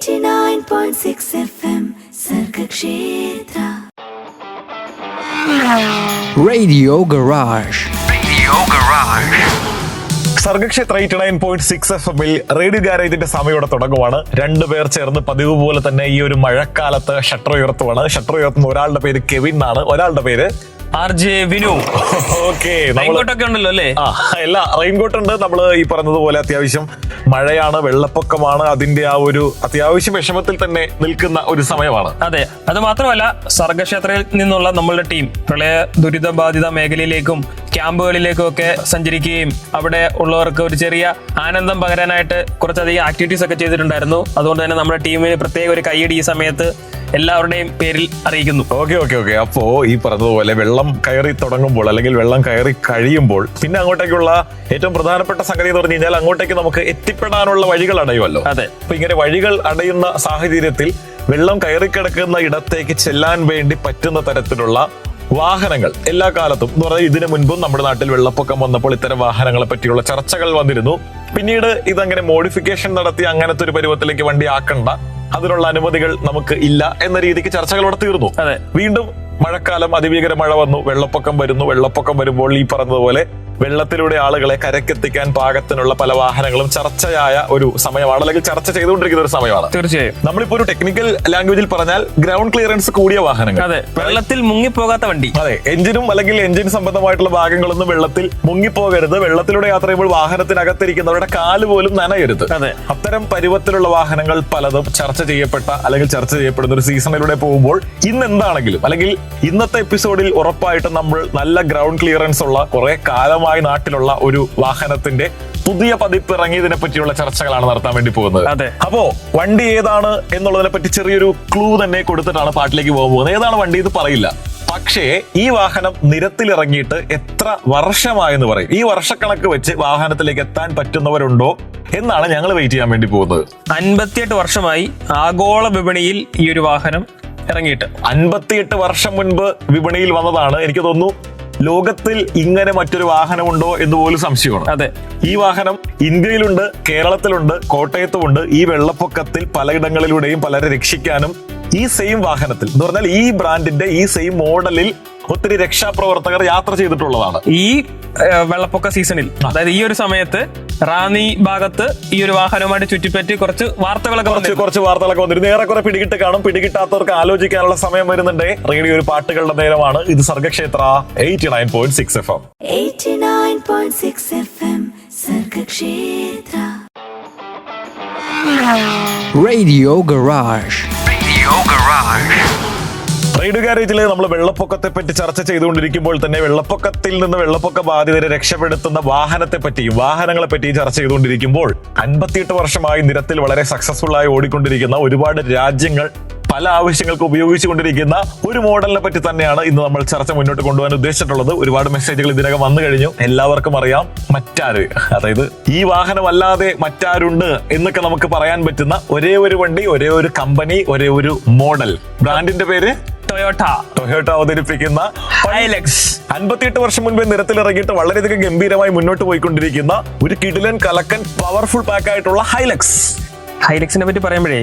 89.6 FM Sargakshetra Radio Garage. Sargakshetra 89.6 FM radio ഗാരേജിന്റെ സമയോടെ തുടങ്ങുവാണ്. രണ്ടുപേർ ചേർന്ന് പതിവ് പോലെ തന്നെ ഈ ഒരു മഴക്കാലത്ത് ഷട്ടർ ഉയർത്തുവാണ്. ഷട്ടർ ഉയർത്തുന്ന ഒരാളുടെ പേര് കെവിൻ എന്നാണ്, ഒരാളുടെ പേര് RJ വിനു. ഓക്കെ, റെയിൻകോട്ടൊക്കെ ഉണ്ടല്ലോ അല്ലേ? എല്ലാ റെയിൻകോട്ട് ഉണ്ട്. നമ്മള് ഈ പറഞ്ഞതുപോലെ അത്യാവശ്യം മഴയാണ്, വെള്ളപ്പൊക്കമാണ്, അതിന്റെ ആ ഒരു അത്യാവശ്യം വിഷമത്തിൽ തന്നെ നിൽക്കുന്ന ഒരു സമയമാണ്. അതെ, അത് മാത്രമല്ല സർഗക്ഷേത്രയിൽ നിന്നുള്ള നമ്മളുടെ ടീം പ്രളയ ദുരിതബാധിത മേഖലയിലേക്കും ക്യാമ്പുകളിലേക്കും ഒക്കെ സഞ്ചരിക്കുകയും അവിടെ ഉള്ളവർക്ക് ഒരു ചെറിയ ആനന്ദം പകരാനായിട്ട് കുറച്ചധികം ആക്ടിവിറ്റീസ് ഒക്കെ ചെയ്തിട്ടുണ്ടായിരുന്നു. അതുകൊണ്ട് തന്നെ നമ്മുടെ ടീമിന് പ്രത്യേക ഒരു കൈയടി ഈ സമയത്ത് എല്ലാവരുടെയും പേരിൽ അറിയിക്കുന്നു. ഓക്കെ. അപ്പോ ഈ പറഞ്ഞതുപോലെ വെള്ളം കയറി തുടങ്ങുമ്പോൾ അല്ലെങ്കിൽ വെള്ളം കയറി കഴിയുമ്പോൾ പിന്നെ അങ്ങോട്ടേക്കുള്ള ഏറ്റവും പ്രധാനപ്പെട്ട സംഗതി എന്ന് പറഞ്ഞു കഴിഞ്ഞാൽ അങ്ങോട്ടേക്ക് നമുക്ക് എത്തിപ്പെടാനുള്ള വഴികൾ അടയുമല്ലോ. അതെ, അപ്പൊ ഇങ്ങനെ വഴികൾ അടയുന്ന സാഹചര്യത്തിൽ വെള്ളം കയറി കിടക്കുന്ന ഇടത്തേക്ക് ചെല്ലാൻ വേണ്ടി പറ്റുന്ന തരത്തിലുള്ള വാഹനങ്ങൾ എല്ലാ കാലത്തും എന്ന് പറഞ്ഞാൽ ഇതിനു മുൻപും നമ്മുടെ നാട്ടിൽ വെള്ളപ്പൊക്കം വന്നപ്പോൾ ഇത്തരം വാഹനങ്ങളെ പറ്റിയുള്ള ചർച്ചകൾ വന്നിരുന്നു. പിന്നീട് ഇതങ്ങനെ മോഡിഫിക്കേഷൻ നടത്തി അങ്ങനത്തെ ഒരു പരുവത്തിലേക്ക് വണ്ടി ആക്കണ്ട, അതിനുള്ള അനുമതികൾ നമുക്ക് ഇല്ല എന്ന രീതിക്ക് ചർച്ചകളോടെ തീർന്നു. അതെ, വീണ്ടും മഴക്കാലം, അതിഭീകര മഴ വന്നു, വെള്ളപ്പൊക്കം വരുന്നു. വെള്ളപ്പൊക്കം വരുമ്പോൾ ഈ പറഞ്ഞതുപോലെ വെള്ളത്തിലൂടെ ആളുകളെ കരക്കെത്തിക്കാൻ പാകത്തിനുള്ള പല വാഹനങ്ങളും ചർച്ചയായ ഒരു സമയമാണ്, അല്ലെങ്കിൽ ചർച്ച ചെയ്തുകൊണ്ടിരിക്കുന്ന ഒരു സമയമാണ്. തീർച്ചയായും. നമ്മളിപ്പോ ഒരു ടെക്നിക്കൽ ലാംഗ്വേജിൽ പറഞ്ഞാൽ ഗ്രൗണ്ട് ക്ലിയറൻസ് കൂടിയ വാഹനങ്ങൾ. അതെ, വെള്ളത്തിൽ മുങ്ങിപ്പോകാത്ത വണ്ടി. അതെ, എഞ്ചിനും അല്ലെങ്കിൽ എഞ്ചിൻ സംബന്ധമായിട്ടുള്ള ഭാഗങ്ങളൊന്നും വെള്ളത്തിൽ മുങ്ങിപ്പോകരുത്. വെള്ളത്തിലൂടെ യാത്ര ചെയ്യുമ്പോൾ വാഹനത്തിനകത്തിരിക്കുന്നവരുടെ കാല് പോലും നനയരുത്. അതെ, അത്തരം പരുവത്തിലുള്ള വാഹനങ്ങൾ പലതും ചർച്ച ചെയ്യപ്പെട്ട അല്ലെങ്കിൽ ചർച്ച ചെയ്യപ്പെടുന്ന ഒരു സീസണിലൂടെ പോകുമ്പോൾ ഇന്ന് എന്താണെങ്കിലും അല്ലെങ്കിൽ ഇന്നത്തെ എപ്പിസോഡിൽ ഉറപ്പായിട്ടും നമ്മൾ നല്ല ഗ്രൗണ്ട് ക്ലിയറൻസ് ഉള്ള കുറെ കാലമായി നാട്ടിലുള്ള ഒരു വാഹനത്തിന്റെ പുതിയ പതിപ്പ് ഇറങ്ങിയതിനെ പറ്റിയുള്ള ചർച്ചകളാണ് നടത്താൻ വേണ്ടി പോകുന്നത്. അതെ, അപ്പോ വണ്ടി ഏതാണ് എന്നുള്ളതിനെ പറ്റി ചെറിയൊരു ക്ലൂ തന്നെ കൊടുത്തിട്ടാണ് പാട്ടിലേക്ക് പോകാൻ പോകുന്നത്. ഏതാണ് വണ്ടി ഇത് പറയില്ല, പക്ഷേ ഈ വാഹനം നിരത്തിലിറങ്ങിയിട്ട് എത്ര വർഷമായെന്ന് പറയും. ഈ വർഷക്കണക്ക് വെച്ച് വാഹനത്തിലേക്ക് എത്താൻ പറ്റുന്നവരുണ്ടോ എന്നാണ് ഞങ്ങൾ വെയിറ്റ് ചെയ്യാൻ വേണ്ടി പോകുന്നത്. 58 വർഷമായി ആഗോള വിപണിയിൽ ഈ ഒരു വാഹനം ഇറങ്ങിയിട്ട്. 58 വർഷം മുൻപ് വിപണിയിൽ വന്നതാണ്. എനിക്ക് തോന്നുന്നു ലോകത്തിൽ ഇങ്ങനെ മറ്റൊരു വാഹനമുണ്ടോ എന്ന് പോലും സംശയമാണ്. അതെ, ഈ വാഹനം ഇന്ത്യയിലുണ്ട്, കേരളത്തിലുണ്ട്, കോട്ടയത്തുമുണ്ട്. ഈ വെള്ളപ്പൊക്കത്തിൽ പലയിടങ്ങളിലൂടെയും പലരെ രക്ഷിക്കാനും ഈ സെയിം വാഹനത്തിൽ എന്ന് പറഞ്ഞാൽ ഈ ബ്രാൻഡിന്റെ ഈ സെയിം മോഡലിൽ ഒത്തിരി രക്ഷാപ്രവർത്തകർ യാത്ര ചെയ്തിട്ടുള്ളതാണ്. ഈ വെള്ളപ്പൊക്ക സീസണിൽ, അതായത് ഈ ഒരു സമയത്ത് റാന്നി ഭാഗത്ത് ഈ ഒരു വാഹനവുമായിട്ട് ചുറ്റിപ്പറ്റി കുറച്ച് വാർത്തകളൊക്കെ വന്നിരുന്നു. ഏറെക്കുറെ പിടികിട്ട് കാണും. പിടികിട്ടാത്തവർക്ക് ആലോചിക്കാനുള്ള സമയം വരുന്നുണ്ട്. റേഡിയോ ഒരു പാട്ടുകളുടെ നേരമാണ്. ഇത് Sargakshetra 89.6 FM. 89.6 FM Sargakshetra Radio Garage. Radio ഗാരേജിൽ നമ്മൾ വെള്ളപ്പൊക്കത്തെ പറ്റി ചർച്ച ചെയ്തുകൊണ്ടിരിക്കുമ്പോൾ തന്നെ വെള്ളപ്പൊക്കത്തിൽ നിന്ന് വെള്ളപ്പൊക്ക ബാധിതരെ രക്ഷപ്പെടുത്തുന്ന വാഹനത്തെ പറ്റിയും വാഹനങ്ങളെ പറ്റിയും ചർച്ച ചെയ്തുകൊണ്ടിരിക്കുമ്പോൾ 58 വർഷമായി നിരത്തിൽ വളരെ സക്സസ്ഫുൾ ആയി ഓടിക്കൊണ്ടിരിക്കുന്ന ഒരുപാട് രാജ്യങ്ങൾ പല ആവശ്യങ്ങൾക്ക് ഉപയോഗിച്ചുകൊണ്ടിരിക്കുന്ന ഒരു മോഡലിനെ പറ്റി തന്നെയാണ് ഇന്ന് നമ്മൾ ചർച്ച മുന്നോട്ട് കൊണ്ടുപോകാൻ ഉദ്ദേശിച്ചിട്ടുള്ളത്. ഒരുപാട് മെസ്സേജുകൾ ഇതിനകം വന്നു കഴിഞ്ഞു. എല്ലാവർക്കും അറിയാം മറ്റാര്, അതായത് ഈ വാഹനം അല്ലാതെ മറ്റാരുണ്ട് എന്നൊക്കെ നമുക്ക് പറയാൻ പറ്റുന്ന ഒരേ ഒരു വണ്ടി, ഒരേ ഒരു കമ്പനി, ഒരേ ഒരു മോഡൽ. ബ്രാൻഡിന്റെ പേര് ടൊയോട്ട അവതരിപ്പിക്കുന്ന ഹൈലക്സ്. 58 വർഷം മുൻപേ നിരത്തിലിറങ്ങിയിട്ട് വളരെയധികം ഗംഭീരമായി മുന്നോട്ട് പോയിക്കൊണ്ടിരിക്കുന്ന ഒരു കിടിലൻ കലക്കൻ പവർഫുൾ പാക്ക് ആയിട്ടുള്ള ഹൈലക്സിനെ പറ്റി പറയുമ്പോഴേ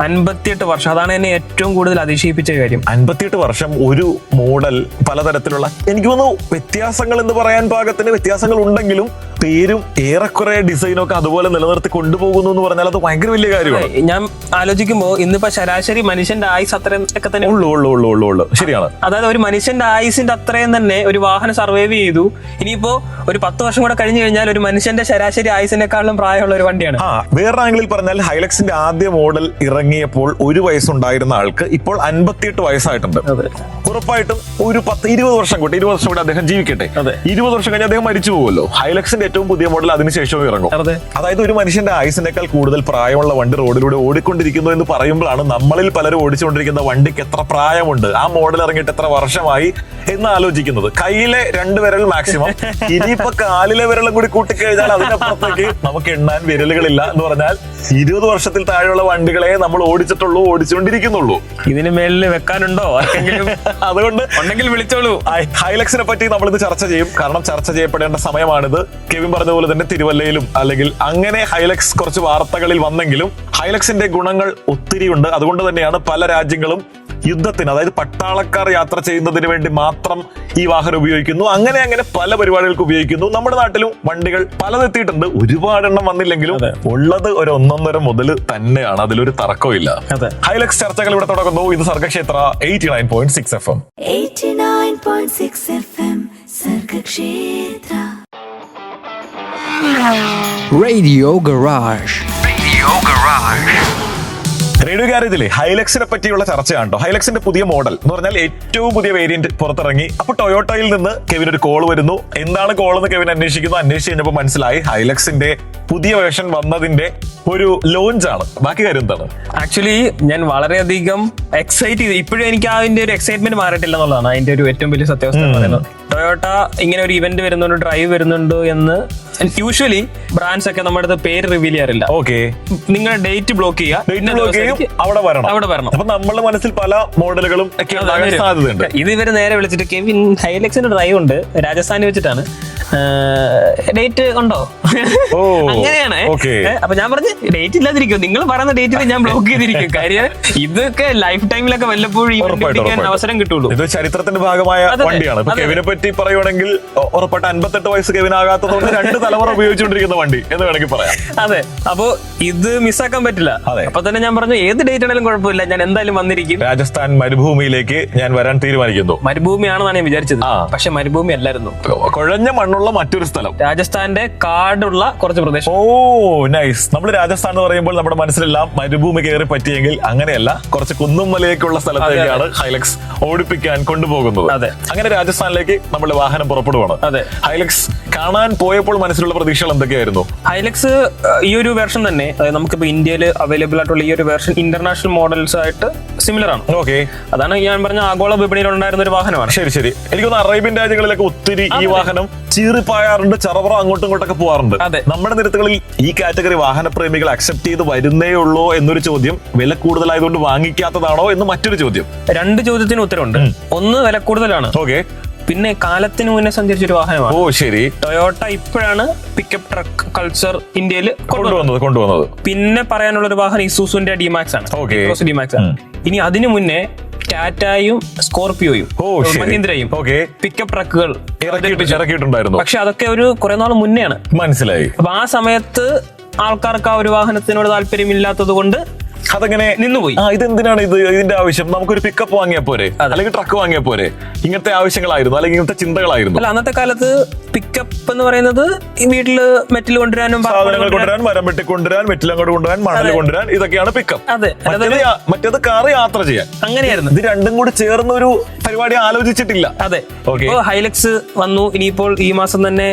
58 വർഷം, അതാണ് എന്നെ ഏറ്റവും കൂടുതൽ അതിശയിപ്പിച്ച കാര്യം. 58 വർഷം ഒരു മോഡൽ, പലതരത്തിലുള്ള എനിക്ക് തോന്നുന്നു വ്യത്യാസങ്ങൾ എന്ന് പറയാൻ പാകത്തിന് വ്യത്യാസങ്ങൾ ഉണ്ടെങ്കിലും പേരും ഏറെക്കുറെ ഡിസൈനും ഒക്കെ അതുപോലെ നിലനിർത്തി കൊണ്ടുപോകുന്നു എന്ന് പറഞ്ഞാൽ അത് ഭയങ്കര വലിയ കാര്യമാണ്. ഞാൻ ആലോചിക്കുമ്പോ ഇന്നിപ്പോ ശരാശരി മനുഷ്യന്റെ ആയുസ് അത്രയും ഒക്കെ തന്നെ ഉള്ളു. ശരിയാണ്. അതായത് ഒരു മനുഷ്യന്റെ ആയുസിന്റെ അത്രയും തന്നെ ഒരു വാഹനം സർവൈവ് ചെയ്തു. ഇനിയിപ്പോ ഒരു 10 വർഷം കൂടെ കഴിഞ്ഞു കഴിഞ്ഞാൽ ഒരു മനുഷ്യന്റെ ശരാശരി ആയുസിനേക്കാളും പ്രായമുള്ള ഒരു വണ്ടിയാണ്. വേറെ ആംഗിളിൽ പറഞ്ഞാൽ ഹൈലക്സിന്റെ ആദ്യ മോഡൽ ഇറങ്ങിയപ്പോൾ 1 വയസ്സുണ്ടായിരുന്ന ആൾക്ക് ഇപ്പോൾ 58 വയസ്സായിട്ടുണ്ട്. ഉറപ്പായിട്ടും ഒരു 10-20 വർഷം കൂടി അദ്ദേഹം ജീവിക്കട്ടെ. 20 വർഷം കഴിഞ്ഞ് അദ്ദേഹം മരിച്ചു പോകുമല്ലോ. ഹൈലക്സിന്റെ ഏറ്റവും പുതിയ മോഡൽ അതിനുശേഷവും ഇറങ്ങും. അതായത് ഒരു മനുഷ്യന്റെ ആയുസിനേക്കാൾ കൂടുതൽ പ്രായമുള്ള വണ്ടി റോഡിലൂടെ ഓടിക്കൊണ്ടിരിക്കുന്നു എന്ന് പറയുമ്പോഴാണ് നമ്മളിൽ പലരും ഓടിച്ചുകൊണ്ടിരിക്കുന്ന വണ്ടിക്ക് എത്ര പ്രായമുണ്ട്, ആ മോഡൽ ഇറങ്ങിയിട്ട് എത്ര വർഷമായി എന്ന് ആലോചിക്കുന്നത്. കയ്യിലെ 2 വിരൽ മാക്സിമം, ഇനിയിപ്പോ കാലിലെ വിരലും കൂടി കൂട്ടിക്കഴിഞ്ഞാൽ അതിനപ്പുറത്തേക്ക് നമുക്ക് എണ്ണാൻ വിരലുകളില്ല എന്ന് പറഞ്ഞാൽ 20 വർഷത്തിൽ താഴെയുള്ള വണ്ടികളെ നമ്മൾ ഓടിച്ചുകൊണ്ടിരിക്കുന്നുള്ളൂ. ഇതിന് മേളിൽ വെക്കാനുണ്ടോ ആർക്കെങ്കിലും? അതുകൊണ്ട് ഉണ്ടെങ്കിൽ വിളിച്ചോളൂ. ഹൈലക്സിനെ പറ്റി നമ്മളിത് ചർച്ച ചെയ്യും. കാരണം ചർച്ച ചെയ്യപ്പെടേണ്ട സമയമാണിത്. കെവിൻ പറഞ്ഞ പോലെ തന്നെ തിരുവല്ലയിലും അല്ലെങ്കിൽ അങ്ങനെ ഹൈലക്സ് കുറച്ച് വാർത്തകളിൽ വന്നെങ്കിലും ഹൈലക്സിന്റെ ഗുണങ്ങൾ ഒത്തിരിയുണ്ട്. അതുകൊണ്ട് തന്നെയാണ് പല രാജ്യങ്ങളും യുദ്ധത്തിന്, അതായത് പട്ടാളക്കാർ യാത്ര ചെയ്യുന്നതിന് വേണ്ടി മാത്രം ഈ വാഹനം ഉപയോഗിക്കുന്നു. അങ്ങനെ പല പരിപാടികൾക്ക് ഉപയോഗിക്കുന്നു. നമ്മുടെ നാട്ടിലും വണ്ടികൾ പലതെത്തിയിട്ടുണ്ട്. ഒരുപാടെണ്ണം വന്നില്ലെങ്കിലും ഉള്ളത് ഒരു 1.5 മുതൽ തന്നെയാണ്. അതിലൊരു തർക്കമില്ല. ഹൈലക്സ് ചർച്ചകൾ ഇവിടെ തുടങ്ങുന്നു. ഇത് Sargakshetra 89.6 FM. 89.6 FM Sargakshetra. Radio Garage. Radio ഗാരേജിലെ ഹൈലക്സിനെ പറ്റിയുള്ള ചർച്ചയാണ് കേട്ടോ. ഹൈലക്സിന്റെ പുതിയ മോഡൽ എന്ന് പറഞ്ഞാൽ ഏറ്റവും പുതിയ വേരിയന്റ് പുറത്തിറങ്ങി. അപ്പൊ ടൊയോട്ടയിൽ നിന്ന് കെവിൻ ഒരു കോൾ വരുന്നു. എന്താണ് കോൾ എന്ന് കെവിൻ അന്വേഷിച്ചു കഴിഞ്ഞപ്പോൾ മനസ്സിലായി ഹൈലക്സിന്റെ പുതിയ വേർഷൻ വന്നതിന്റെ ഒരു ലോഞ്ച് ആണ്. ബാക്കി കാര്യം എന്താണ്? ആക്ച്വലി ഞാൻ വളരെയധികം എക്സൈറ്റ് ചെയ്തു. ഇപ്പോഴും എനിക്ക് അതിന്റെ ഒരു എക്സൈറ്റ്മെന്റ് മാറിയിട്ടില്ല എന്നുള്ളതാണ് അതിന്റെ ഒരു ഏറ്റവും വലിയ സത്യാവസ്ഥ എന്ന് പറയുന്നത്. ടൊയോട്ട ഇങ്ങനെ ഒരു ഇവന്റ് വരുന്നുണ്ട്, ഡ്രൈവ് വരുന്നുണ്ട് എന്ന് യൂഷ്വലി ബ്രാൻഡ്സ് ഒക്കെ നമ്മുടെ അടുത്ത് പേര് റിവീൽ ചെയ്യാറില്ല. ഓക്കെ, നിങ്ങളുടെ ഡേറ്റ് ബ്ലോക്ക് ചെയ്യുക, അവിടെ വരണം. അപ്പൊ നമ്മുടെ മനസ്സിൽ പല മോഡലുകളും ഒക്കെ സാധ്യതയുണ്ട്. ഇത് ഇവര് നേരെ വിളിച്ചിട്ട് കെവിൻ ഹൈലക്സിന്റെ ഡ്രൈവ് ഉണ്ട്, രാജസ്ഥാനിൽ വെച്ചിട്ടാണ്, ഡേറ്റ് ഉണ്ടോ? അങ്ങനെയാണ്. അപ്പൊ ഞാൻ പറഞ്ഞു ഡേറ്റ് ഇല്ലാതിരിക്കും, നിങ്ങൾ പറയുന്ന ഡേറ്റിൽ ഞാൻ ബ്ലോക്ക് ചെയ്തിരിക്കും. കാര്യം ഇതൊക്കെ ലൈഫ് ടൈമിലൊക്കെ വല്ലപ്പോഴും അവസരം കിട്ടുള്ളൂ. ഇത് ചരിത്രത്തിന്റെ ഭാഗമായ വണ്ടിയാണ്. കെവിനെ പറ്റി പറയുവാണെങ്കിൽ ഉറപ്പായിട്ട് 58 വയസ്സ് കെവിൻ ആകാത്തതുകൊണ്ട് 2 തലമുറ ഉപയോഗിച്ചുകൊണ്ടിരിക്കുന്ന വണ്ടി എന്ന് വേണമെങ്കിൽ പറയാം. അതെ, അപ്പോ ഇത് മിസ്സാക്കാൻ പറ്റില്ല. അപ്പൊ തന്നെ ഞാൻ പറഞ്ഞു ഏത് ഡേറ്റ് ആണെങ്കിലും കുഴപ്പമില്ല, ഞാൻ എന്തായാലും വന്നിരിക്കും. രാജസ്ഥാൻ മരുഭൂമിയിലേക്ക് ഞാൻ വരാൻ തീരുമാനിക്കുന്നു. മരുഭൂമിയാണെന്നാണ് ഞാൻ വിചാരിച്ചത്, പക്ഷെ മരുഭൂമി അല്ലായിരുന്നു. കുഴഞ്ഞ മണ്ണുള്ള മറ്റൊരു സ്ഥലം, രാജസ്ഥാന്റെ കാടുള്ള കുറച്ച് പ്രദേശം. ഓ നൈസ്. നമ്മൾ രാജസ്ഥാൻ എന്ന് പറയുമ്പോൾ നമ്മുടെ മനസ്സിലെല്ലാം മരുഭൂമി കയറി പറ്റിയെങ്കിൽ അങ്ങനെയല്ല, കുറച്ച് കുന്നും മലയൊക്കെയുള്ള സ്ഥലത്തേക്കാണ് ഹൈലക്സ് ഓടിപ്പിക്കാൻ കൊണ്ടുപോകുന്നത്. അതെ, അങ്ങനെ രാജസ്ഥാനിലേക്ക് നമ്മുടെ വാഹനം പുറപ്പെടുവാണ്. അതെ, ഹൈലക്സ് കാണാൻ പോയപ്പോൾ മനസ്സിലുള്ള പ്രതീക്ഷകൾ എന്തൊക്കെയായിരുന്നു? ഹൈലക്സ് ഈ ഒരു വേർഷൻ തന്നെ നമുക്കിപ്പോ ഇന്ത്യയിൽ അവൈലബിൾ ആയിട്ടുള്ള ഈ ഒരു വേർഷൻ ഇന്റർനാഷണൽ മോഡൽസ് ആയിട്ട് സിമിലർ ആണ്. ഓക്കെ, അതാണ് ഞാൻ പറഞ്ഞ ആഗോള വിപണിയിൽ ഉണ്ടായിരുന്ന ഒരു വാഹനമാണ്. ശരി. എനിക്കൊന്ന് അറേബ്യൻ രാജ്യങ്ങളിലൊക്കെ ഒത്തിരി ഈ വാഹനം ചീറിപ്പായാറുണ്ട്, ചറവറ അങ്ങോട്ടും ഇങ്ങോട്ടൊക്കെ പോകാറുണ്ട്. നമ്മുടെ നിരത്തുകളിൽ ഈ കാറ്റഗറി വാഹനപ്രേമികൾ അക്സെപ്റ്റ് ചെയ്ത് വരുന്നേ ഉള്ളൂ എന്നൊരു ചോദ്യം, വില കൂടുതലായതുകൊണ്ട് വാങ്ങിക്കാത്തതാണോ എന്ന് മറ്റൊരു ചോദ്യം. 2 ചോദ്യത്തിന് ഉത്തരവുണ്ട്. ഒന്ന്, വില കൂടുതലാണ്. ഓക്കെ, പിന്നെ കാലത്തിന് മുന്നേ സഞ്ചരിച്ചൊരു വാഹനമാണ്. ഓ ശരി. ടൊയോട്ട ഇപ്പോഴാണ് പിക്കപ്പ് ട്രക്ക് കൾച്ചർ ഇന്ത്യയിൽ കൊണ്ടുവന്നത്. പിന്നെ പറയാനുള്ള ഒരു വാഹനം ഇസൂസുവിന്റെ ഡിമാക്സ് ആണ്. ഡിമാക്സ് ആണ്. ഇനി അതിനു മുന്നേ ടാറ്റയും സ്കോർപിയോയും മഹീന്ദ്രയും പിക്കപ്പ് ട്രക്കുകൾ ഇറക്കിയിട്ടുണ്ടായിരുന്നു. പക്ഷെ അതൊക്കെ ഒരു കുറെ നാൾ മുന്നെയാണ്. മനസ്സിലായി. അപ്പൊ ആ സമയത്ത് ആൾക്കാർക്ക് ആ ഒരു വാഹനത്തിനോട് താല്പര്യമില്ലാത്തത് കൊണ്ട് അതങ്ങനെ നിന്നുപോയി. ഇതെന്തിനാണ് ഇതിന്റെ ആവശ്യം? നമുക്കൊരു പിക്കപ്പ് വാങ്ങിയാൽ പോരെ, അല്ലെങ്കിൽ ട്രക്ക് വാങ്ങിയാൽ പോരെ? ഇങ്ങനത്തെ ആവശ്യങ്ങളായിരുന്നു, അല്ലെങ്കിൽ ഇങ്ങനത്തെ ചിന്തകളായിരുന്നു. അല്ല, അന്നത്തെ കാലത്ത് പിക്കപ്പ് എന്ന് പറയുന്നത് ഈ വീട്ടില് മെറ്റൽ കൊണ്ടുവരാനും സാധനങ്ങൾ കൊണ്ടുവരാൻ, മരം വെട്ടി കൊണ്ടുവരാൻ, മെറ്റലങ്ങോട്ട് കൊണ്ടുവരാൻ, മണൽ കൊണ്ടുവരാൻ, ഇതൊക്കെയാണ് പിക്കപ്പ്. അതെ, മറ്റേത് കാറ് യാത്ര ചെയ്യാൻ. അങ്ങനെയായിരുന്നു. ഇത് രണ്ടും കൂടി ചേർന്ന ഒരു പരിപാടി ആലോചിച്ചിട്ടില്ല. അതെ, ഹൈലക്സ് വന്നു. ഇനിയിപ്പോൾ ഈ മാസം തന്നെ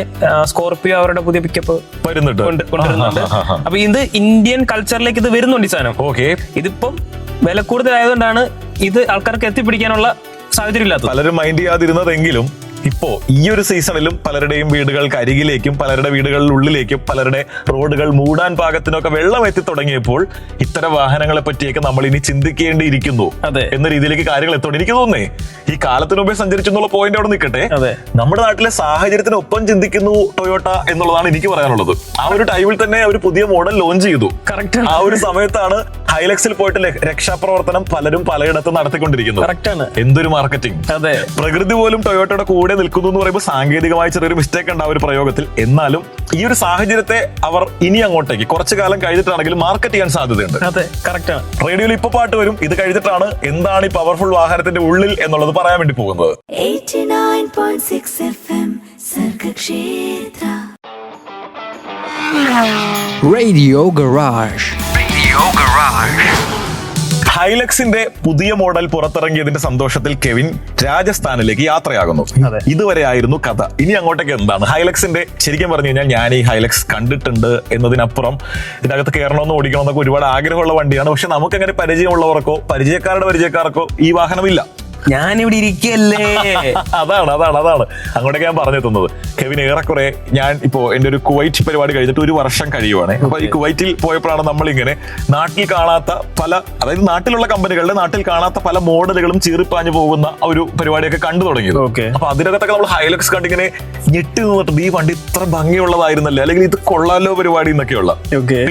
സ്കോർപിയോ അവരുടെ പുതിയ പിക്കപ്പ് കൊണ്ടുവരുന്നുണ്ട്. അപ്പൊ ഇത് ഇന്ത്യൻ കൾച്ചറിലേക്ക് ഇത് വരുന്നുണ്ട് ഈ സാധനം. ഇതിപ്പം വില കൂടുതലായതുകൊണ്ടാണ് ഇത് ആൾക്കാർക്ക് എത്തിപ്പിടിക്കാനുള്ള സാഹചര്യം ഇല്ലാത്തത്. പലരും മൈൻഡ് ചെയ്യാതിരുന്നതെങ്കിലും ഇപ്പോ ഈ ഒരു സീസണിലും പലരുടെയും വീടുകൾക്ക് അരികിലേക്കും പലരുടെ വീടുകളുടെ ഉള്ളിലേക്കും പലരുടെ റോഡുകൾ മൂടാൻ പാകത്തിനൊക്കെ വെള്ളം എത്തി തുടങ്ങിയപ്പോൾ ഇത്തരം വാഹനങ്ങളെ പറ്റിയൊക്കെ നമ്മൾ ഇനി ചിന്തിക്കേണ്ടിയിരിക്കുന്നു എന്ന രീതിയിലേക്ക് കാര്യങ്ങൾ എത്തോണ്ട് എനിക്ക് തോന്നുന്നേ. ഈ കാലത്തിന് മുമ്പേ സഞ്ചരിച്ചു എന്നുള്ള പോയിന്റ് അവിടെ നിൽക്കട്ടെ, നമ്മുടെ നാട്ടിലെ സാഹചര്യത്തിനൊപ്പം ചിന്തിക്കുന്നു ടൊയോട്ട എന്നുള്ളതാണ് എനിക്ക് പറയാനുള്ളത്. ആ ഒരു ടൈമിൽ തന്നെ ഒരു പുതിയ മോഡൽ ലോഞ്ച് ചെയ്തു. കറക്റ്റ്. ആ ഒരു സമയത്താണ് ഹൈലക്സിൽ പോയിട്ട് രക്ഷാപ്രവർത്തനം പലരും പലയിടത്തും നടത്തിക്കൊണ്ടിരിക്കുന്നത്. എന്തൊരു മാർക്കറ്റിംഗ്! അതെ, പ്രകൃതി പോലും ടൊയോട്ടയുടെ കൂടെ നിൽക്കുന്നു എന്ന് പറയുമ്പോൾ സാങ്കേതികമായി ചെറിയൊരു മിസ്റ്റേക്ക് ഉണ്ട് ആ ഒരു പ്രയോഗത്തിൽ. എന്നാലും ഈ ഒരു സാഹചര്യത്തെ അവർ ഇനി അങ്ങോട്ടേക്ക് കുറച്ചു കാലം കഴിഞ്ഞിട്ടാണെങ്കിലും മാർക്കറ്റ് ചെയ്യാൻ സാധ്യതയുണ്ട്. അതെ, കറക്റ്റ് ആണ്. റേഡിയോയിൽ ഇപ്പൊ പാട്ട് വരും. ഇത് കഴിഞ്ഞിട്ടാണ് എന്താണ് ഈ പവർഫുൾ വാഹനത്തിന്റെ ഉള്ളിൽ എന്നുള്ളത് പറയാൻ വേണ്ടി പോകുന്നത്. 89.6 FM സർഗക്ഷേത്ര. Radio Garage. ഹൈലക്സിന്റെ പുതിയ മോഡൽ പുറത്തിറങ്ങിയതിന്റെ സന്തോഷത്തിൽ കെവിൻ രാജസ്ഥാനിലേക്ക് യാത്രയാകുന്നു. ഇതുവരെ ആയിരുന്നു കഥ. ഇനി അങ്ങോട്ടേക്ക് എന്താണ്? ഹൈലക്സിന്റെ ശരിക്കും പറഞ്ഞു കഴിഞ്ഞാൽ ഞാൻ ഈ ഹൈലക്സ് കണ്ടിട്ടുണ്ട് എന്നതിനപ്പുറം ഇതിനകത്ത് കയറണമെന്ന് ഓടിക്കണമെന്നൊക്കെ ഒരുപാട് ആഗ്രഹമുള്ള വണ്ടിയാണ്. പക്ഷെ നമുക്കങ്ങനെ പരിചയമുള്ളവർക്കോ പരിചയക്കാർക്കോ ഈ വാഹനമില്ല. ഞാനിവിടെ ഇരിക്കല്ലേ. അതാണ് അങ്ങോട്ടേക്ക് ഞാൻ പറഞ്ഞെത്തുന്നത്. കെവിൻ ഏറെക്കുറെ ഞാൻ ഇപ്പോ എന്റെ ഒരു കുവൈറ്റ് പരിപാടി കഴിഞ്ഞിട്ട് 1 വർഷം കഴിയുവാണ്. അപ്പൊ ഈ കുവൈറ്റിൽ പോയപ്പോഴാണ് നമ്മളിങ്ങനെ നാട്ടിൽ കാണാത്ത പല, അതായത് നാട്ടിലുള്ള കമ്പനികളുടെ നാട്ടിൽ കാണാത്ത പല മോഡലുകളും ചീറിപ്പാഞ്ഞു പോകുന്ന ഒരു പരിപാടിയൊക്കെ കണ്ടു തുടങ്ങിയത്. അപ്പൊ അതിനകത്തൊക്കെ നമ്മൾ ഹൈലക്സ് കണ്ടിങ്ങനെ ഞെട്ടി നിന്നിട്ട് ഈ വണ്ടി ഇത്ര ഭംഗിയുള്ളതായിരുന്നല്ലേ, അല്ലെങ്കിൽ ഇത് കൊള്ളാലോ പരിപാടി എന്നൊക്കെയുള്ള.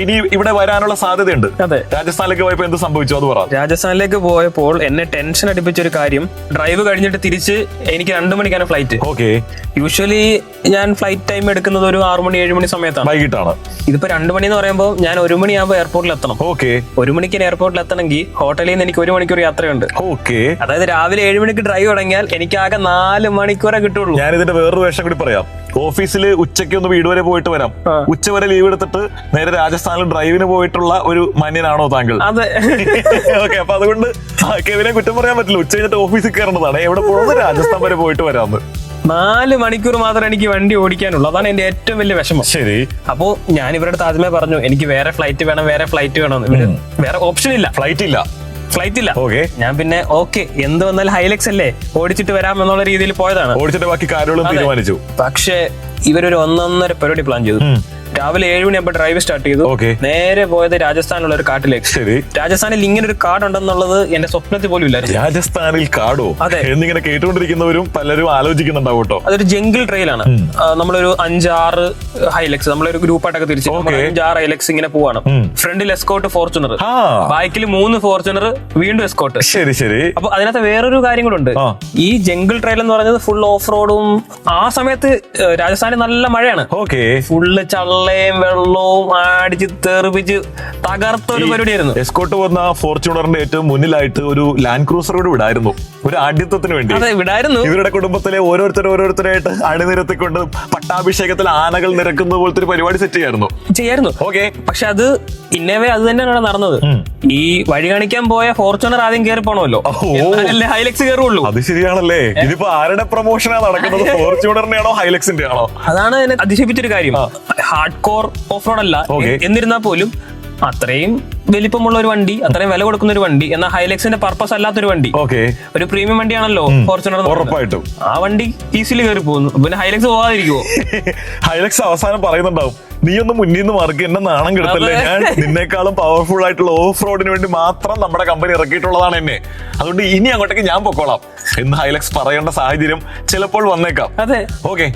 ഇനി ഇവിടെ വരാനുള്ള സാധ്യതയുണ്ട്. രാജസ്ഥാനിലേക്ക് പോയപ്പോ എന്ത് സംഭവിച്ചു അത് പറ. രാജസ്ഥാനിലേക്ക് പോയപ്പോൾ എന്നെ ടെൻഷൻ അടിപ്പിച്ച ഒരു കാര്യം, ഡ്രൈവ് കഴിഞ്ഞിട്ട് തിരിച്ച് എനിക്ക് 2 മണിക്കാണ് ഫ്ലൈറ്റ്. യൂഷ്വലി ഞാൻ ഫ്ലൈറ്റ് ടൈം എടുക്കുന്നത് ഒരു 6 മണി 7 മണി സമയത്താണ്, വൈകിട്ടാണ്. ഇതിപ്പോ 2 മണി എന്ന് പറയുമ്പോൾ ഞാൻ 1 മണിയാകുമ്പോൾ എയർപോർട്ടിൽ എത്തണം. 1 മണിക്ക് എയർപോർട്ടിൽ എത്തണമെങ്കിൽ ഹോട്ടലിൽ നിന്ന് എനിക്ക് 1 മണിക്കൂർ യാത്രയുണ്ട്. അതായത് രാവിലെ 7 മണിക്ക് ഡ്രൈവ് തുടങ്ങിയാൽ എനിക്ക് ആകെ 4 മണിക്കൂറേ കിട്ടുള്ളൂ. ഞാൻ ഇതിന്റെ വേറൊരു വേഷം കൂടി പറയാം. ഓഫീസിൽ ഉച്ചയ്ക്ക് ഒന്ന് വീട് വരെ പോയിട്ട് വരാം, ഉച്ച വരെ ലീവ് എടുത്തിട്ട് നേരെ രാജസ്ഥാനിൽ ഡ്രൈവിന് പോയിട്ടുള്ള ഒരു മാന്യനാണോ താങ്കൾ? അതെ. ഓക്കെ, അപ്പൊ അതുകൊണ്ട് കെവിനെ കുറ്റം പറയാൻ പറ്റില്ല. ഉച്ച കഴിഞ്ഞിട്ട് ഓഫീസിൽ കയറേണ്ടതാണ്. എവിടെ പോകുന്നത്? രാജസ്ഥാൻ വരെ പോയിട്ട് വരാമെന്ന്. 4 മണിക്കൂർ മാത്രം എനിക്ക് വണ്ടി ഓടിക്കാനുള്ളൂ. അതാണ് എന്റെ ഏറ്റവും വലിയ വിഷമം. ശരി. അപ്പോ ഞാൻ ഇവരുടെ ആദ്യമേ പറഞ്ഞു എനിക്ക് വേറെ ഫ്ലൈറ്റ് വേണം. വേറെ ഓപ്ഷൻ ഇല്ല, ഫ്ലൈറ്റ് ഇല്ല. ഞാൻ പിന്നെ എന്ത് വന്നാലും ഹൈലക്സ് അല്ലേ, ഓടിച്ചിട്ട് വരാം എന്നുള്ള രീതിയിൽ പോയതാണ്. ഓടിച്ചിട്ട് ബാക്കി കാര്യങ്ങളും തീരുമാനിച്ചു. പക്ഷേ ഇവരൊരു 1.5 പരിപാടി പ്ലാൻ ചെയ്തു. രാവിലെ 7 മണിയാകുമ്പോൾ ഡ്രൈവ് സ്റ്റാർട്ട് ചെയ്തു. നേരെ പോയത് രാജസ്ഥാനിലുള്ള ഒരു കാട്ടിലേക്ക്. രാജസ്ഥാനിൽ ഇങ്ങനെ ഒരു കാട് ഉണ്ടെന്നുള്ളത് എന്റെ സ്വപ്നത്തിൽ പോലും ഇല്ലായിരുന്നു. രാജസ്ഥാനിൽ കാടോ? അതെ. എന്നിങ്ങനെ കേട്ടുകൊണ്ടിരിക്കുന്നവരും പലരും ആലോചിക്കുന്നുണ്ടാവും കേട്ടോ. അതൊരു ജംഗിൾ ട്രെയിലാണ്. നമ്മളൊരു 5-6 ഹൈലക്സ്, നമ്മളൊരു ഗ്രൂപ്പായിട്ടൊക്കെ തിരിച്ചു 5-6 ഹൈലക്സ് ഇങ്ങനെ പോവാണ്. ഫ്രണ്ടിൽ എസ്കോട്ട് ഫോർച്യൂണർ, ബാക്കിൽ 3 ഫോർച്യൂണർ, വീണ്ടും എസ്കോട്ട്. ശരി. അപ്പൊ അതിനകത്ത് വേറൊരു കാര്യം കൂടെ ഉണ്ട്. ഈ ജംഗിൾ ട്രെയിൽ എന്ന് പറഞ്ഞത് ഫുൾ ഓഫ് റോഡും, ആ സമയത്ത് രാജസ്ഥാനിൽ നല്ല മഴയാണ്. ഫുള്ള് വെള്ളവും അടിച്ച് തെറിപ്പിച്ച് തകർത്ത ഒരു പരിപാടിയായിരുന്നു. എസ്കോട്ട് വന്ന ഫോർച്യൂണറിന്റെ ഏറ്റവും മുന്നിലായിട്ട് ഒരു ലാൻഡ് ക്രൂസർ കൂടെ വിടായിരുന്നു, ഒരു ആഢ്യത്വത്തിന് വേണ്ടി. അതെ, വിടായിരുന്നു. ഇവരുടെ കുടുംബത്തിലെ ഓരോരുത്തരായിട്ട് അണിനിരത്തിക്കൊണ്ട് പട്ടാഭിഷേകത്തിൽ ആനകൾ നിരക്കുന്ന പോലത്തെ ഒരു പരിപാടി സെറ്റ് ചെയ്യായിരുന്നു. പക്ഷെ അത് ഇന്നവേ അത് തന്നെയാണ് നടന്നത്. ഈ വഴി കാണിക്കാൻ പോയ ഫോർച്യൂണർ ആദ്യം കയറി പോണമല്ലോ, ഹൈലക്സ് കയറുള്ളൂ. അത് ശരിയാണല്ലേ. ഇതിപ്പോ ആരുടെ പ്രൊമോഷനാണ് നടക്കുന്നത്? ഫോർച്യൂണറിന്റെ ആണോ ഹൈലക്സിന്റെ ആണോ? അതാണ് എന്നെ അതിശയിപ്പിച്ചൊരു കാര്യം. ഹാർഡ് കോർ ഓഫ് റോഡ് അല്ല, എന്നിരുന്നാൽ പോലും അത്രയും വലിപ്പമുള്ള ഒരു വണ്ടി, അത്രയും വില കൊടുക്കുന്ന ഒരു വണ്ടി, എന്നാൽ ഹൈലക്സിന്റെ പർപ്പസ് അല്ലാത്തൊരു വണ്ടി, ഒരു പ്രീമിയം വണ്ടിയാണല്ലോ ഫോർച്യൂണർ. ഉറപ്പായിട്ടും ആ വണ്ടി ഈസിലി കയറി പോകുന്നു. പിന്നെ ഹൈലക്സ് പോകാതിരിക്കുവോ? ഹൈലക്സ് അവസാനം പറയുന്നുണ്ടാവും, നീ ഒന്ന് മുന്നിൽ നിന്ന് മാർക്ക്, എന്നെ നാണം കെടുത്തല്ലേ, ഞാൻ നിന്നേക്കാളും പവർഫുൾ ആയിട്ടുള്ള ഓഫ് റോഡിന് വേണ്ടി മാത്രം നമ്മുടെ കമ്പനി ഇറക്കിയിട്ടുള്ളതാണ് എന്നെ, അതുകൊണ്ട് ഇനി അങ്ങോട്ടേക്ക് ഞാൻ പൊക്കോളാം എന്ന് ഹൈലക്സ് പറയേണ്ട സാഹചര്യം ചിലപ്പോൾ വന്നേക്കാം.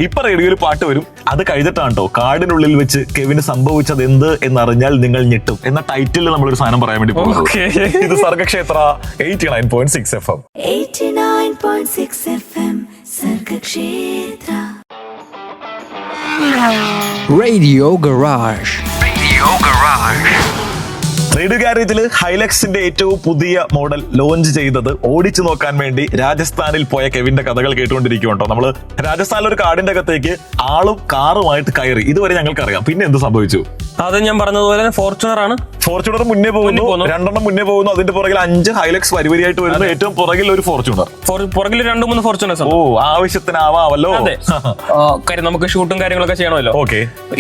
ഇപ്പൊ റേഡിയോയിൽ പാട്ട് വരും. അത് കഴിഞ്ഞിട്ടാണ് കേട്ടോ കാടിനുള്ളിൽ വെച്ച് കെവിന് സംഭവിച്ചത് എന്ത് എന്നറിഞ്ഞാൽ നിങ്ങൾ ഞെട്ടും എന്ന ടൈറ്റിൽ നമ്മളൊരു സാധനം പറയാൻ വേണ്ടി പോകുന്നത്. ഇത് Sargakshetra 89.6 FM. 89.6 FM Sargakshetra. Radio Garage. Radio ഗാരേജിൽ ഹൈലക്സിന്റെ ഏറ്റവും പുതിയ മോഡൽ ലോഞ്ച് ചെയ്തത് ഓടിച്ചു നോക്കാൻ വേണ്ടി രാജസ്ഥാനിൽ പോയ കെവിന്റെ കഥകൾ കേട്ടുകൊണ്ടിരിക്കുന്നുണ്ടോ. നമ്മള് രാജസ്ഥാനിൽ ഒരു കാടിന്റെ അകത്തേക്ക് ആളും കാറുമായിട്ട് കയറി. ഇതുവരെ ഞങ്ങൾക്ക് അറിയാം. പിന്നെ എന്ത് സംഭവിച്ചു? അത് ഞാൻ പറഞ്ഞതുപോലെ ഫോർച്യൂണർ ആണ്. ഫോർച്യൂണർ മുന്നേ പോകുന്നു, 2 എണ്ണം മുന്നേ പോകുന്നു. അതിന്റെ പുറകിൽ 5 ഹൈലക്സ് വരിവരിയായിട്ട് വരുന്നു. ഏറ്റവും പുറകിൽ ഒരു ഫോർച്യൂണർ, പുറകിൽ 2-3 ഫോർച്യൂണേഴ്സ്. ആവശ്യത്തിനാവാമല്ലോ. കാര്യം നമുക്ക് ഷൂട്ടും കാര്യങ്ങളൊക്കെ ചെയ്യണമല്ലോ.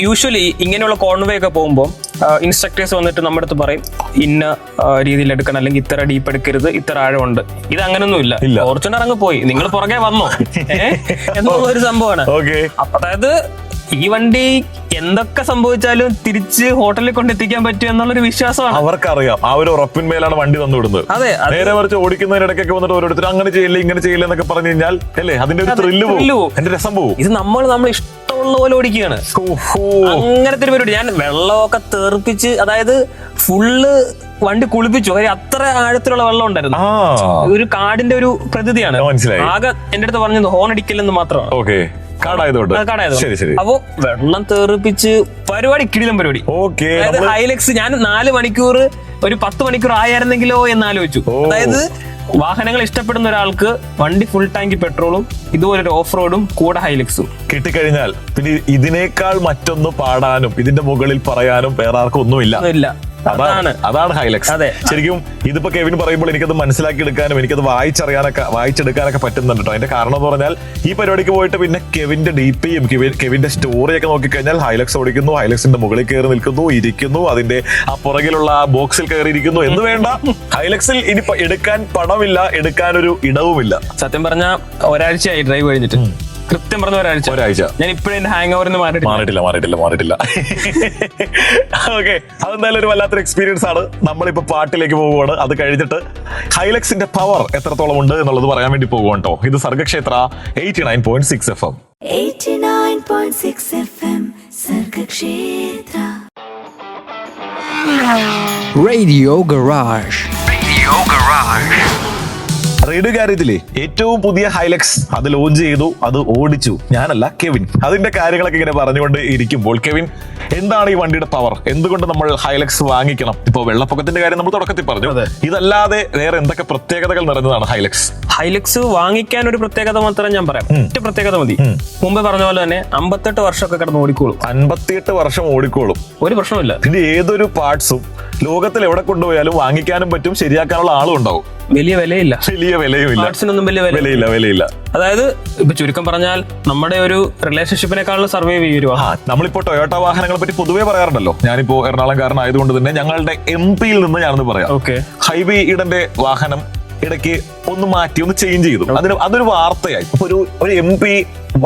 യൂഷ്വലി ഇങ്ങനെയുള്ള കോൺവേ ഒക്കെ പോകുമ്പോൾ ഇൻസ്ട്രക്ടേഴ്സ് വന്നിട്ട് നമ്മുടെ അടുത്ത് പറയും ഇന്ന രീതിയിൽ എടുക്കണം, അല്ലെങ്കിൽ ഇത്ര ഡീപ്പ് എടുക്കരുത്, ഇത്ര ആഴമുണ്ട്. ഇത് അങ്ങനൊന്നും ഇല്ല. ഫോർച്യൂണർ അങ്ങ് പോയി, നിങ്ങൾ പുറകെ വന്നോ എന്നുള്ളൊരു സംഭവമാണ്. അതായത് ഈ വണ്ടി എന്തൊക്കെ സംഭവിച്ചാലും തിരിച്ച് ഹോട്ടലിൽ കൊണ്ടെത്തിക്കാൻ പറ്റും എന്നുള്ളൊരു വിശ്വാസമാണ് അവർക്കറിയാം. ആ ഒരു ഉറപ്പിന്മേലാണ് വണ്ടി തന്നുവിടുന്നത്. നേരെ മറിച്ച് ഓടിക്കുന്നതിനിടയ്ക്കൊക്കെ വന്നിട്ട് ഓരോരുത്തർ അങ്ങനെ ചെയ്യില്ല ഇങ്ങനെ ചെയ്യില്ല എന്നൊക്കെ പറഞ്ഞു കഴിഞ്ഞാൽ അല്ലേ അതിന്റെ ഒരു ത്രില്ല് പോവും, അതിന്റെ രസം പോവും. ഇത് നമ്മൾ ഇഷ്ടമുള്ള പോലെ ഓടിക്കുകയാണ്. അങ്ങനത്തെ ഒരു പരിപാടി. ഞാൻ വെള്ളമൊക്കെ തെറിപ്പിച്ച്, അതായത് ഫുള്ള് വണ്ടി കുളിപ്പിച്ചു. അത്ര ആഴത്തിലുള്ള വെള്ളം ഉണ്ടായിരുന്നു. ഒരു കാടിന്റെ ഒരു പ്രകൃതിയാണ്. ആകെ എന്റെ അടുത്ത് പറഞ്ഞത് ഹോൺ അടിക്കില്ലെന്ന് മാത്രമാണ്. അപ്പൊ വെള്ളം തെറിപ്പിച്ച് പരിപാടി കിടിലം പരിപാടി. ഹൈലക്സ് ഞാൻ 4 മണിക്കൂർ ഒരു 10 മണിക്കൂർ ആയിരുന്നെങ്കിലോ എന്ന് ആലോചിച്ചു. അതായത് വാഹനങ്ങൾ ഇഷ്ടപ്പെടുന്ന ഒരാൾക്ക് വണ്ടി ഫുൾ ടാങ്ക് പെട്രോളും ഇതുപോലൊരു ഓഫ് റോഡും കൂടെ ഹൈലക്സും കിട്ടിക്കഴിഞ്ഞാൽ പിന്നെ ഇതിനേക്കാൾ മറ്റൊന്ന് പാടാനും ഇതിന്റെ മുകളിൽ പറയാനും വേറെ ആർക്കും ഒന്നുമില്ല. അതാണ് ഹൈലക്സ്. അതെ. ശരിക്കും ഇതിപ്പോ കെവിൻ പറയുമ്പോൾ എനിക്കത് മനസ്സിലാക്കി എടുക്കാനും എനിക്കത് വായിച്ചെടുക്കാനൊക്കെ പറ്റുന്നുണ്ട് കേട്ടോ. അതിന്റെ കാരണം എന്ന് പറഞ്ഞാൽ ഈ പരിപാടിക്ക് പോയിട്ട് പിന്നെ കെവിന്റെ ഡിപിയും കെവിന്റെ സ്റ്റോറിയൊക്കെ നോക്കിക്കഴിഞ്ഞാൽ ഹൈലക്സ് ഓടിക്കുന്നു, ഹൈലക്സിന്റെ മുകളിൽ കയറി നിൽക്കുന്നു, ഇരിക്കുന്നു, അതിന്റെ ആ പുറകിലുള്ള ആ ബോക്സിൽ കയറിയിരിക്കുന്നു എന്ന് വേണ്ട. ഹൈലക്സിൽ ഇനി എടുക്കാൻ പണമില്ല, എടുക്കാനൊരു ഇടവുമില്ല. സത്യം പറഞ്ഞ ഒരാഴ്ചയായി ഡ്രൈവ് കഴിഞ്ഞിട്ട്, കൃത്യം പറഞ്ഞ ഒരാഴ്ച. ഞാൻ ഇപ്പോഴും എന്റെ ഹാങ് ഓവറിന് മാറിയിട്ടില്ല. ഓക്കെ, അതെന്തായാലും ഒരു വല്ലാത്തൊരു എക്സ്പീരിയൻസ് ആണ്. നമ്മളിപ്പോ പാട്ടിലേക്ക് പോവുകയാണ്. അത് കഴിഞ്ഞിട്ട് ഹൈലക്സിന്റെ പവർ എത്രത്തോളം ഉണ്ട് എന്നുള്ളത് പറയാൻ വേണ്ടി പോകുവാണ് കേട്ടോ. ഇത് Sargakshetra 89.6 FM. 89.6 FM Sargakshetra. Radio Garage. Radio ഗാരേജിലെ ഏറ്റവും പുതിയ ഹൈലക്സ് അത് ലോഞ്ച് ചെയ്തു, അത് ഓടിച്ചു ഞാനല്ല, കെവിൻ. അതിന്റെ കാര്യങ്ങളൊക്കെ ഇങ്ങനെ പറഞ്ഞുകൊണ്ട് ഇരിക്കുമ്പോൾ, കെവിൻ, എന്താണ് ഈ വണ്ടിയുടെ പവർ? എന്തുകൊണ്ട് നമ്മൾ ഹൈലക്സ് വാങ്ങിക്കണം? ഇപ്പോ വെള്ളപ്പൊക്കത്തിന്റെ കാര്യം നമ്മൾ തുടക്കത്തിൽ പറഞ്ഞു. ഇതല്ലാതെ വേറെ എന്തൊക്കെ പ്രത്യേകതകൾ നിറഞ്ഞതാണ് ഹൈലക്സ് വാങ്ങിക്കാൻ ഒരു പ്രത്യേകത മാത്രം ഞാൻ പറയാം. ഒറ്റ പ്രത്യേകത മതി. മുമ്പ് പറഞ്ഞ പോലെ തന്നെ 58 വർഷമൊക്കെ കിടന്ന് ഓടിക്കോളും. 58 വർഷം ഓടിക്കോളും, ഒരു പ്രശ്നമില്ല. ഇത് ഏതൊരു പാർട്സും ലോകത്തിൽ എവിടെ കൊണ്ടുപോയാലും വാങ്ങിക്കാനും പറ്റും, ശരിയാക്കാനുള്ള ആളും ഉണ്ടാവും. വലിയ വിലയില്ല, പാർട്സിനൊന്നും വിലയില്ല. അതായത് ഇപ്പൊ ചുരുക്കം പറഞ്ഞാൽ നമ്മുടെ ഒരു റിലേഷൻഷിപ്പിനെക്കാളും സർവൈവ് ചെയ്യുക. നമ്മളിപ്പോ ടൊയോട്ട വാഹനങ്ങളെ പറ്റി പൊതുവെ പറയാറുണ്ടല്ലോ. ഞാനിപ്പോ എറണാകുളംകാരനായതുകൊണ്ട് തന്നെ ഞങ്ങളുടെ MP നിന്ന് ഞാനൊന്ന് പറയാം. ഹൈബി ഈഡന്റെ വാഹനം ഇടയ്ക്ക് ഒന്ന് മാറ്റി, ഒന്ന് ചേഞ്ച് ചെയ്തു. അതൊരു വാർത്തയായി. അപ്പൊ ഒരു MP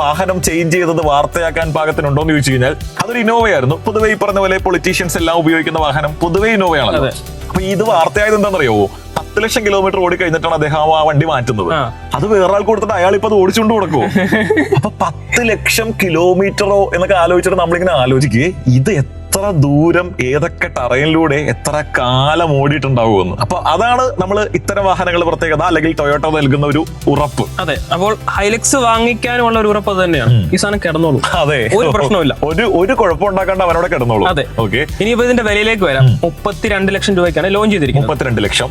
വാഹനം ചേഞ്ച് ചെയ്തത് വാർത്തയാക്കാൻ പാകത്തിനുണ്ടോ എന്ന് ചോദിച്ചു കഴിഞ്ഞാൽ അതൊരു ഇന്നോവയായിരുന്നു. പൊതുവെ ഈ പറഞ്ഞ പോലെ പൊളിറ്റീഷ്യൻസ് എല്ലാം ഉപയോഗിക്കുന്ന വാഹനം പൊതുവെ ഇന്നോവയാണല്ലോ. അപ്പൊ ഇത് വാർത്തയായത് എന്താണെന്നറിയോ? 10 ലക്ഷം കിലോമീറ്റർ ഓടി കഴിഞ്ഞിട്ടാണ് അദ്ദേഹം ആ വണ്ടി മാറ്റുന്നത്. അത് വേറൊരാൾ കൊടുത്തിട്ട് അയാൾ ഇപ്പൊ അത് ഓടിച്ചുകൊണ്ട് കൊടുക്കുമോ? അപ്പൊ 10 ലക്ഷം കിലോമീറ്ററോ എന്നൊക്കെ ആലോചിച്ചിട്ട് നമ്മളിങ്ങനെ ആലോചിക്കുകയെ ഇത് എത്ര ദൂരം ഏതൊക്കെ ടറയിലൂടെ എത്ര കാലം ഓടിയിട്ടുണ്ടാവുമെന്ന്. അപ്പൊ അതാണ് നമ്മൾ ഇത്തരം വാഹനങ്ങളുടെ പ്രത്യേകത, അല്ലെങ്കിൽ ടൊയോട്ട നൽകുന്ന ഒരു ഉറപ്പ്. അതെ, അപ്പോൾ ഹൈലക്സ് വാങ്ങിക്കാനുള്ള ഒരു ഉറപ്പ് തന്നെയാണ്. ഈ സാധനം കിടന്നോളൂ. അതെ, ഒരു പ്രശ്നമില്ല, ഒരു കുഴപ്പം ഉണ്ടാക്കാണ്ട് അവനോട് കിടന്നോളൂ. അതെ, ഓക്കെ. ഇനിയിപ്പോ ഇതിന്റെ വിലയിലേക്ക് വരാം. 32 ലക്ഷം രൂപയ്ക്കാണ് ലോഞ്ച് ചെയ്തിരിക്കുന്നത്. 32 ലക്ഷം.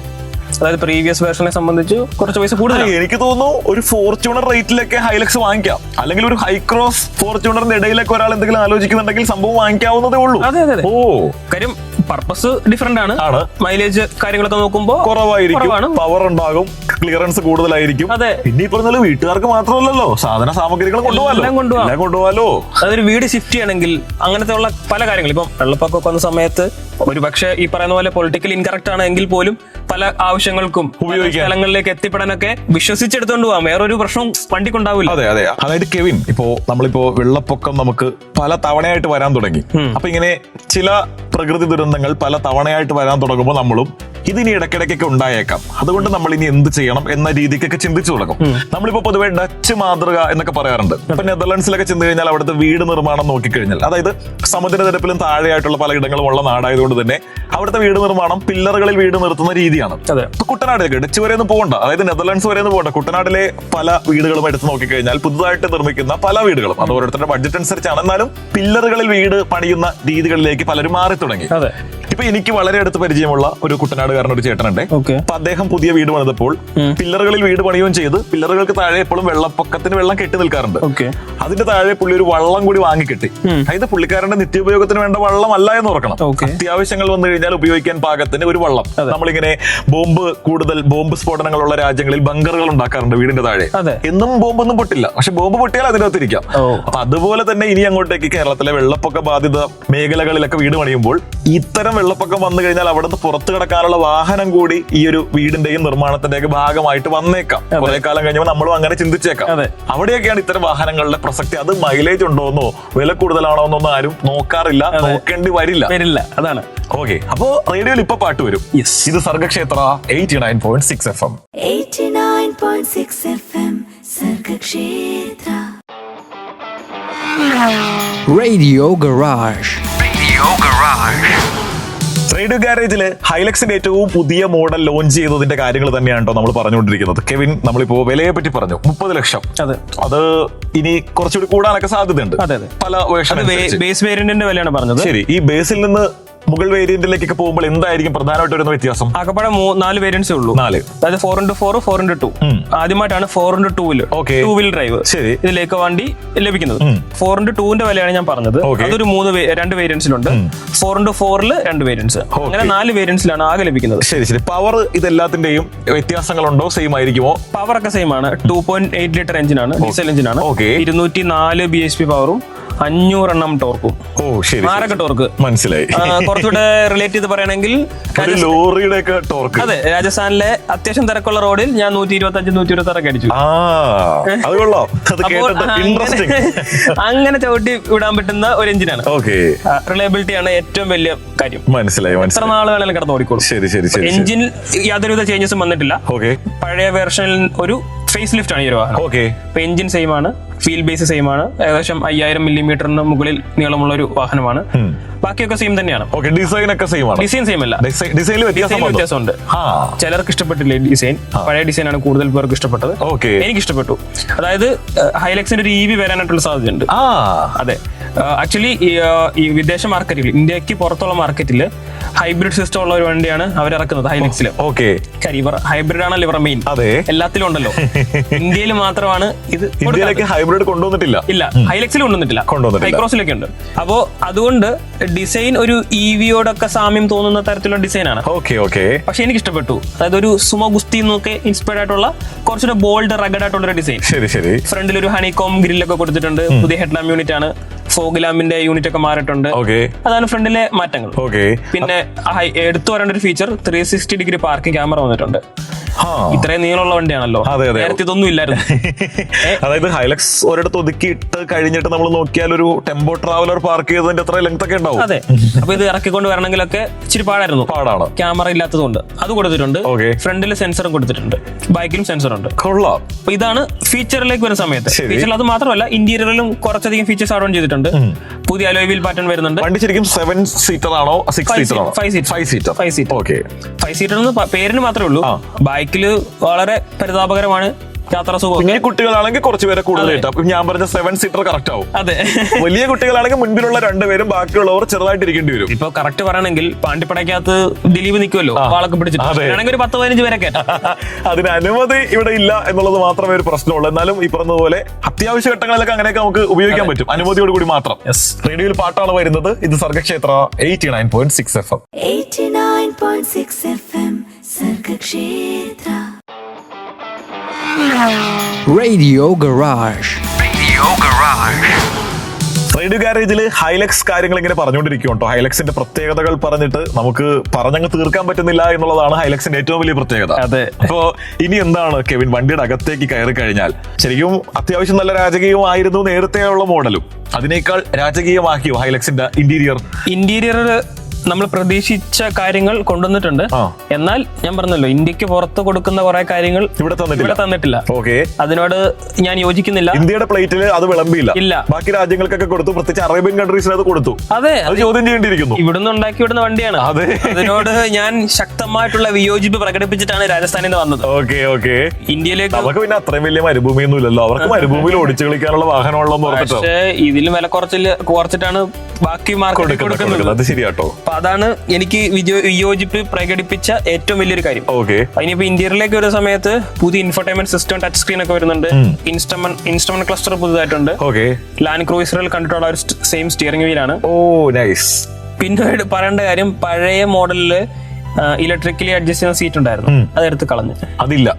അതായത് പ്രീവിയസ് വേർഷനെ സംബന്ധിച്ച് കുറച്ച് പൈസ കൂടുതൽ. എനിക്ക് തോന്നുന്നു ഒരു ഫോർച്യൂണർ റേറ്റിലൊക്കെ ഹൈലക്സ് വാങ്ങിക്കാം, അല്ലെങ്കിൽ ഒരു ഹൈക്രോസ് ഫോർച്യൂണറിന്റെ ഇടയിലൊക്കെ ഒരാൾ എന്തെങ്കിലും ആലോചിക്കുന്നുണ്ടെങ്കിൽ സംഭവം വാങ്ങിക്കാവുന്നതേ ഉള്ളൂ. അതെ, കാര്യം പർപ്പസ് ഡിഫറെന്റ് ആണ്. മൈലേജ് കാര്യങ്ങളൊക്കെ നോക്കുമ്പോൾ കുറവായിരിക്കും, പവർ ഉണ്ടാകും, ക്ലിയറൻസ് കൂടുതലായിരിക്കും. അതെ, പിന്നെ ഈ പറഞ്ഞാൽ വീട്ടുകാർക്ക് മാത്രമല്ലല്ലോ, സാധന സാമഗ്രികൾ കൊണ്ടുപോകാലോ. അതൊരു വീട് ഷിഫ്റ്റ് ചെയ്യണമെങ്കിൽ അങ്ങനത്തെ ഉള്ള പല കാര്യങ്ങൾ. ഇപ്പം വെള്ളപ്പൊക്കമൊക്കെ വന്ന സമയത്ത് ഒരു പക്ഷേ ഈ പറയുന്ന പോലെ പൊളിറ്റിക്കൽ ഇൻകറക്റ്റ് ആണ് എങ്കിൽ പോലും പല ആവശ്യങ്ങൾക്കും സ്ഥലങ്ങളിലേക്ക് എത്തിപ്പെടാനൊക്കെ വിശ്വസിച്ചെടുത്തോണ്ട് പോവാം. വേറൊരു പ്രശ്നം വണ്ടിക്കുണ്ടാവില്ല. അതെ, അതായത് കെവിൻ, നമ്മളിപ്പോ വെള്ളപ്പൊക്കം നമുക്ക് പല തവണയായിട്ട് വരാൻ തുടങ്ങി. അപ്പൊ ഇങ്ങനെ ചില പ്രകൃതി ദുരന്തങ്ങൾ പല തവണയായിട്ട് വരാൻ തുടങ്ങുമ്പോൾ നമ്മളും ഇതിനി ഇടയ്ക്കിടയ്ക്കൊക്കെ ഉണ്ടായേക്കാം, അതുകൊണ്ട് നമ്മൾ ഇനി എന്ത് ചെയ്യണം എന്ന രീതിക്കൊക്കെ ചിന്തിച്ചു തുടങ്ങും. നമ്മളിപ്പോ പൊതുവെ ഡച്ച് മാതൃക എന്നൊക്കെ പറയാറുണ്ട്. ഇപ്പൊ നെതർലൻഡ്സിലൊക്കെ ചെന്ന് കഴിഞ്ഞാൽ അവിടുത്തെ വീട് നിർമ്മാണം നോക്കിക്കഴിഞ്ഞാൽ, അതായത് സമുദ്രനിരപ്പിലും താഴെയായിട്ടുള്ള പല ഇടങ്ങളും ഉള്ള നാടായതുകൊണ്ട് തന്നെ അവിടുത്തെ വീട് നിർമ്മാണം പില്ലറുകളിൽ വീട് നിർത്തുന്ന രീതിയാണ്. ഇപ്പൊ കുട്ടനാടിലേക്ക് ഡച്ച് വരെ ഒന്നും പോകണ്ട, അതായത് നെതർലൻഡ്സ് വരെ ഒന്നും പോകണ്ട, കുട്ടനാട്ടിലെ പല വീടുകളും എടുത്ത് നോക്കിക്കഴിഞ്ഞാൽ പുതുതായിട്ട് നിർമ്മിക്കുന്ന പല വീടുകളും അത് ഓരോരുത്തരുടെ ബഡ്ജറ്റ് അനുസരിച്ചാണ്, എന്നാലും പില്ലറുകളിൽ വീട് പണിയുന്ന രീതികളിലേക്ക് പലരും മാറി തുടങ്ങി. ഇപ്പൊ എനിക്ക് വളരെ അടുത്ത് പരിചയമുള്ള ഒരു കുട്ടനാടുകാരൻ ഒരു ചേട്ടനുണ്ട്. അപ്പൊ അദ്ദേഹം പുതിയ വീട് പണിതപ്പോൾ പില്ലറുകളിൽ വീട് പണിയുകയും ചെയ്ത് പില്ലറുകൾക്ക് താഴെ എപ്പോഴും വെള്ളപ്പൊക്കത്തിന് വെള്ളം കെട്ടി നിൽക്കാറുണ്ട്. അതിന്റെ താഴെ പുള്ളി ഒരു വള്ളം കൂടി വാങ്ങിക്കെട്ടി. അതായത് പുള്ളിക്കാരന്റെ നിത്യോപയോഗത്തിന് വേണ്ട വള്ളം അല്ല എന്ന് ഓർക്കണം. അത്യാവശ്യങ്ങൾ വന്നു കഴിഞ്ഞാൽ ഉപയോഗിക്കാൻ പാകത്തിന് ഒരു വള്ളം. നമ്മളിങ്ങനെ ബോംബ് സ്ഫോടനങ്ങളുള്ള രാജ്യങ്ങളിൽ ബങ്കറുകൾ ഉണ്ടാക്കാറുണ്ട് വീടിന്റെ താഴെ. എന്നും ബോംബൊന്നും പൊട്ടില്ല, പക്ഷെ ബോംബ് പൊട്ടിയാൽ അതിനകത്തിരിക്കാം. അപ്പൊ അതുപോലെ തന്നെ ഇനി അങ്ങോട്ടേക്ക് കേരളത്തിലെ വെള്ളപ്പൊക്ക ബാധിത മേഖലകളിലൊക്കെ വീട് പണിയുമ്പോൾ ഇത്തരം വെള്ളപ്പൊക്കം വന്നു കഴിഞ്ഞാൽ അവിടുന്ന് പുറത്തു കിടക്കാനുള്ള വാഹനം കൂടി ഈ ഒരു വീടിന്റെയും നിർമ്മാണത്തിന്റെയും ഭാഗമായിട്ട് വന്നേക്കാം. കുറെ കാലം കഴിഞ്ഞപ്പോൾ നമ്മളും അങ്ങനെ ചിന്തിച്ചേക്കാം. അവിടെയൊക്കെയാണ് ഇത്തരം വാഹനങ്ങളുടെ പ്രസക്തി. അത് മൈലേജ് ഉണ്ടോന്നോ വില കൂടുതലാണോ എന്നൊന്നും ആരും നോക്കാറില്ല, നോക്കേണ്ടി വരില്ല. അതാണ്. ഓക്കെ, അപ്പോ റേഡിയോയിൽ ഇപ്പൊ പാട്ട് വരും. ഇത് Sargakshetra 89.6 FM. 89.6 FM Sargakshetra. Radio Garage. Radio ഗാരേജില് ഹൈലക്സിന്റെ ഏറ്റവും പുതിയ മോഡൽ ലോഞ്ച് ചെയ്തതിന്റെ കാര്യങ്ങൾ തന്നെയാണ് നമ്മൾ പറഞ്ഞുകൊണ്ടിരിക്കുന്നത്. കെവിൻ, നമ്മളിപ്പോ വിലയെ പറ്റി പറഞ്ഞു 30 ലക്ഷം. അത് ഇനി കുറച്ചുകൂടി കൂടാനൊക്കെ സാധ്യതയുണ്ട്. പല ബേസ് വേരിയന്റിന്റെ വിലയാണ് പറഞ്ഞത്. ശരി, ഈ ബേസിൽ നിന്ന് മുകൾ വേരിയന്റിലേക്കൊക്കെ പോകുമ്പോൾ എന്തായിരിക്കും പ്രധാനമായിട്ട് വരുന്ന വ്യത്യാസം? ആകപ്പാടെ 4 വേരിയൻസേ ഉള്ളൂ. 4, അതായത് 4x4, 4x2. ആദ്യമായിട്ടാണ് 4x2 ടൂ വീൽ ഡ്രൈവ് ശരി ഇതിലേക്ക് വണ്ടി ലഭിക്കുന്നത്. 4x2 വിലയാണ് ഞാൻ പറഞ്ഞത്. അതൊരു 2 വേരിയൻസിലുണ്ട്. 4x4 2 വേരിയൻസ്, അങ്ങനെ 4 വേരിയൻസിലാണ് ആകെ ലഭിക്കുന്നത്. ശരി ശരി. പവർ ഇതെല്ലാത്തിന്റെയും വ്യത്യാസങ്ങളുണ്ടോ? സെയിം ആയിരിക്കുമോ? പവർ ഒക്കെ സെയിം ആണ്. 2.8 ലിറ്റർ എഞ്ചിനാണ്, ഡീസൽ എഞ്ചിനാണ്. 204 bhp പവറും 500 Nm ടോർക്കും. മാരക ടോർക്ക്. മനസ്സിലായി. കുറച്ചുകൂടെ റിലേറ്റ് ചെയ്ത് പറയുകയാണെങ്കിൽ ലോറിയുടെ ഒക്കെ ടോർക്ക്. അതെ, രാജസ്ഥാനിലെ അത്യാവശ്യം തിരക്കുള്ള റോഡിൽ ഞാൻ 125-126 അടിച്ചു. അങ്ങനെ ചവിട്ടി വിടാൻ പറ്റുന്ന ഒരു എഞ്ചിനാണ്. റിലയബിലിറ്റി ആണ് ഏറ്റവും വലിയ കാര്യം. മനസ്സിലായി. എത്ര നാൾ വേണമെങ്കിലും കിടന്ന് ഓടിക്കോളും. എഞ്ചിൻ യാതൊരുവിധ ചേഞ്ചസും വന്നിട്ടില്ല. പഴയ വേർഷനിൽ ഒരു ഫേസ് ലിഫ്റ്റ് ആണ് ഈ ഒരു വാഹനം. ഇപ്പൊ എഞ്ചിൻ സെയിം ആണ്, വീൽ ബേസ് സെയിം ആണ്. ഏകദേശം 5000 മില്ലിമീറ്ററിന് മുകളിൽ നീളമുള്ള ഒരു വാഹനമാണ്. ബാക്കിയൊക്കെ സെയിം തന്നെയാണ്. ഡിസൈൻ ഒക്കെ സെയിം ആണ്. ഡിസൈൻ സെയിം അല്ല, ഡിസൈനിൽ വ്യത്യാസമുണ്ട്. ചിലർക്ക് ഇഷ്ടപ്പെട്ടില്ല ഡിസൈൻ. പഴയ ഡിസൈൻ ആണ് കൂടുതൽ പേർക്ക് ഇഷ്ടപ്പെട്ടത്. എനിക്ക് ഇഷ്ടപ്പെട്ടു. അതായത് ഹൈലക്സിന്റെ ഒരു EV വരാനായിട്ടുള്ള സാധ്യതയുണ്ട്. അതെ, ആക്ച്വലി ഈ വിദേശ മാർക്കറ്റിൽ, ഇന്ത്യക്ക് പുറത്തുള്ള മാർക്കറ്റിൽ ഹൈബ്രിഡ് സിസ്റ്റം ഉള്ള ഒരു വണ്ടിയാണ് അവർ ഇറക്കുന്നത് ഹൈലക്സിൽ. ഹൈബ്രിഡ് ആണല്ലോ ഇവരുടെ മെയിൻ. എല്ലാത്തിലും ഉണ്ടല്ലോ. ഇന്ത്യയിൽ മാത്രമാണ് ഇത് ഹൈബ്രിഡ് കൊണ്ടുവന്നിട്ടില്ല. ഇല്ല, ഹൈലക്സിൽ കൊണ്ടുവന്നിട്ടില്ല, ഹൈക്രോസിലൊക്കെ ഉണ്ട്. അപ്പോ അതുകൊണ്ട് ഡിസൈൻ ഒരു EVയോടൊക്കെ സാമ്യം തോന്നുന്ന തരത്തിലുള്ള ഡിസൈൻ ആണ്. പക്ഷെ എനിക്ക് ഇഷ്ടപ്പെട്ടു. അതായത് ഒരു സുമോ ഗുസ്തി എന്നൊക്കെ ഇൻസ്പയർഡ് ആയിട്ടുള്ള കുറച്ചുകൂടെ ബോൾഡ് റഗഡ് ആയിട്ടുള്ള ഒരു ഡിസൈൻ. ഫ്രണ്ടിൽ ഒരു ഹണികോം ഗ്രില്ലൊക്കെ കൊടുത്തിട്ടുണ്ട്. പുതിയ ഹെഡ് ലാമ്പ് യൂണിറ്റ് ആണ്. ഫോഗ് ലാമ്പിന്റെ യൂണിറ്റ് ഒക്കെ മാറിയിട്ടുണ്ട്. അതാണ് ഫ്രണ്ടിലെ മാറ്റങ്ങൾ. പിന്നെ എടുത്തു പറയേണ്ട ഒരു ഫീച്ചർ 360 പാർക്കിംഗ് ക്യാമറ വന്നിട്ടുണ്ട്. ഇത്രയും നീളമുള്ള വണ്ടിയാണല്ലോ, നേരത്തെ ഇതൊന്നും ഇല്ലായിരുന്നു. അതായത് ഹൈലക്സ് ഒരിടത്ത് ഒതുക്കിയിട്ട് കഴിഞ്ഞിട്ട് നമ്മൾ നോക്കിയാൽ ഒരു ടെമ്പോ ട്രാവലർ പാർക്ക് ചെയ്തതിന്റെ അത്ര ലെങ്ത് ഒക്കെ ഉണ്ടാവും. അതെ, അപ്പൊ ഇത് ഇറക്കിക്കൊണ്ട് വരണമെങ്കിലൊക്കെ ഇച്ചിരി പാടാണ്. ക്യാമറ ഇല്ലാത്തതുകൊണ്ട് അത് കൊടുത്തിട്ടുണ്ട്. ഫ്രണ്ടിൽ സെൻസറും കൊടുത്തിട്ടുണ്ട്, ബാക്കിലും സെൻസർ ഉണ്ട്. കൊള്ളാം. അപ്പൊ ഇതാണ് ഫീച്ചറിലേക്ക് വരുന്ന സമയത്ത്. ഫീച്ചറിൽ അത് മാത്രമല്ല, ഇന്റീരിയറിലും കുറച്ചധികം ഫീച്ചേഴ്സ് ആഡ് ഓൺ ചെയ്തിട്ടുണ്ട്. പുതിയ അലോയ് വീൽ പാറ്റേൺ വരുന്നുണ്ട്. വണ്ടി ശരിക്കും 7 സീറ്റർ ആണോ 6 സീറ്റർ ആണോ? 5 സീറ്റർ എന്ന് പേരിന് മാത്രമേ ഉള്ളൂ. ബൈക്കില് വളരെ പരിതാപകരമാണ് യാത്രാ സുഖം. കുഞ്ഞു കുട്ടികളാണെങ്കിൽ കുറച്ചുപേരെ കൂടുതൽ കിട്ടും. ഞാൻ പറഞ്ഞ 7 സീറ്റർ കറക്റ്റ് ആവും. അതെ, വലിയ കുട്ടികളാണെങ്കിൽ മുൻപിലുള്ള 2 പേരും ബാക്കിയുള്ളവർ ചെറുതായിട്ട് ഇരിക്കേണ്ടി വരും. ഇപ്പൊ കറക്റ്റ് പറയണമെങ്കിൽ പാണ്ടിപ്പടയ്ക്കകത്ത് ദിലീപ് നിൽക്കുമല്ലോ, വാളൊക്കെ പിടിച്ചിട്ട് ഒരു 10-15 പേരെ കേട്ടാ. അതിന് അനുമതി ഇവിടെ ഇല്ല എന്നുള്ളത് മാത്രമേ ഒരു പ്രശ്നമുള്ളൂ. എന്നാലും ഈ പറഞ്ഞതുപോലെ അത്യാവശ്യ ഘട്ടങ്ങളിലൊക്കെ അങ്ങനെയൊക്കെ നമുക്ക് ഉപയോഗിക്കാൻ പറ്റും, അനുമതിയോട് കൂടി മാത്രം. റേഡിയോയിൽ പാട്ടാണ് വരുന്നത്. ഇത് Sargakshetra 89.6 FM. 89.6 FM Sargakshetra. Radio Garage. Radio ഗാരേജിൽ ഹൈലക്സ് കാര്യങ്ങൾ ഇങ്ങനെ പറഞ്ഞുകൊണ്ടിരിക്കുന്നുണ്ടോ. ഹൈലക്സിന്റെ പ്രത്യേകതകൾ പറഞ്ഞിട്ട് നമുക്ക് പറഞ്ഞങ്ങ് തീർക്കാൻ പറ്റുന്നില്ല എന്നുള്ളതാണ് ഹൈലക്സിന്റെ ഏറ്റവും വലിയ പ്രത്യേകത. അപ്പോ ഇനി എന്താണ് കെവിൻ, വണ്ടിയുടെ അകത്തേക്ക് കയറി കഴിഞ്ഞാൽ ശരിക്കും അത്യാവശ്യം നല്ല രാജകീയമായിരുന്നു നേരത്തെയുള്ള മോഡലും. അതിനേക്കാൾ രാജകീയമാക്കിയോ ഹൈലക്സിന്റെ ഇന്റീരിയർ? നമ്മൾ പ്രതീക്ഷിച്ച കാര്യങ്ങൾ കൊണ്ടുവന്നിട്ടുണ്ട്. എന്നാൽ ഞാൻ പറഞ്ഞല്ലോ, ഇന്ത്യക്ക് പുറത്ത് കൊടുക്കുന്ന കുറെ കാര്യങ്ങൾ ഇവിടെ തന്നിട്ടില്ല. അതിനോട് ഞാൻ യോജിക്കുന്നില്ല. ഇന്ത്യയുടെ പ്ലേറ്റിൽ അത് വിളമ്പിയില്ല. ബാക്കി രാജ്യങ്ങൾക്കൊക്കെ കൊടുത്തു, പ്രത്യേകിച്ച് അറേബ്യൻ കൺട്രീസിന് അത് കൊടുത്തു. അതെ, അത് ചോദ്യം ചെയ്യേണ്ടിയിരിക്കുന്നു. ഇവിടുന്ന് ഉണ്ടാക്കി വിടുന്ന വണ്ടിയാണ്. അതിനോട് ഞാൻ ശക്തമായിട്ടുള്ള വിയോജിപ്പ് പ്രകടിപ്പിച്ചിട്ടാണ് രാജസ്ഥാനിൽ നിന്ന് വന്നത്. ഇന്ത്യയിലേക്ക് നമുക്ക് പിന്നെ അത്രയും വലിയ മരുഭൂമിയൊന്നും ഇല്ലല്ലോ. അവർക്ക് മരുഭൂമിയിൽ ഓടിച്ചു കളിക്കാനുള്ള വാഹനമുള്ളൂ. പക്ഷേ ഇതിലും വില കുറച്ചിട്ടാണ് ബാക്കി മാർക്കറ്റ് കൊടുക്കുന്നത്. അത് ശരിയാട്ടോ. അതാണ് എനിക്ക് വിയോജിപ്പ് പ്രകടിപ്പിച്ച ഏറ്റവും വലിയൊരു കാര്യം. അതിനിപ്പോ ഇന്ത്യയിലേക്ക് വരുന്ന സമയത്ത് പുതിയ ഇൻഫോർടൈൻമെന്റ് സിസ്റ്റം, ടച്ച് സ്ക്രീൻ ഒക്കെ വരുന്നുണ്ട്. ഇൻസ്ട്രുമെന്റ് ക്ലസ്റ്റർ പുതുതായിട്ടുണ്ട്. ലാൻഡ് ക്രൂയിസറിൽ കണ്ടിട്ടുള്ള ഒരു സെയിം സ്റ്റിയറിംഗ് വീലാണ്. പിന്നീട് പറയേണ്ട കാര്യം, പഴയ മോഡലില് ഇലക്ട്രിക്കലി അഡ്ജസ്റ്റ് ചെയ്യുന്ന സീറ്റ് ഉണ്ടായിരുന്നു, അതെടുത്ത് കളഞ്ഞു. അതില്ല,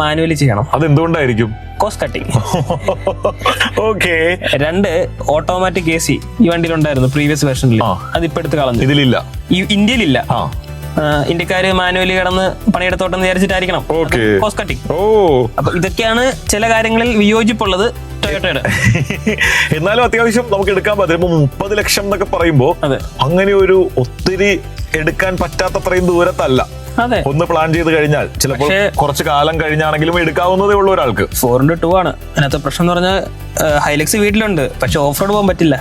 മാനുവലി ചെയ്യണം. അതെന്തുകൊണ്ടായിരിക്കും? Cost cutting. 2 ഓട്ടോമാറ്റിക് AC ഈ വണ്ടിയിലുണ്ടായിരുന്നു പ്രീവിയസ് വെർഷനിൽ, അതിപ്പോ എടുത്ത് കളഞ്ഞു. ഇതിലില്ല, ഇന്ത്യയിലില്ല. ഇന്ത്യക്കാര് മാനുവലി കിടന്ന് പണിയെടുത്തോട്ടെന്ന് വിചാരിച്ചിട്ടായിരിക്കണം കോസ്റ്റ് കട്ടിങ്. അപ്പൊ ഇതൊക്കെയാണ് ചില കാര്യങ്ങളിൽ വിയോജിപ്പുള്ളത് ടൊയോട്ടയുടെ. എന്നാലും അത്യാവശ്യം നമുക്ക് എടുക്കാൻ പറ്റും. 30 ലക്ഷം എന്നൊക്കെ പറയുമ്പോ അങ്ങനെ ഒരു ഒത്തിരി എടുക്കാൻ പറ്റാത്തത്രയും ദൂരത്തല്ല. അതെ. ഒന്ന് പ്ലാൻ ചെയ്ത് കഴിഞ്ഞാൽ ചിലപ്പോൾ കുറച്ച് കാലം കഴിഞ്ഞാണെങ്കിലും എടുക്കാവുന്നതേ ഉള്ളൂ ഒരാൾക്ക്. 4x2 ആണ്. അതിനകത്ത് പ്രശ്നം എന്ന് പറഞ്ഞാൽ ഹൈലക്സ് വീട്ടിലുണ്ട്, പക്ഷെ ഓഫ് റോഡ് പോകാൻ പറ്റില്ല.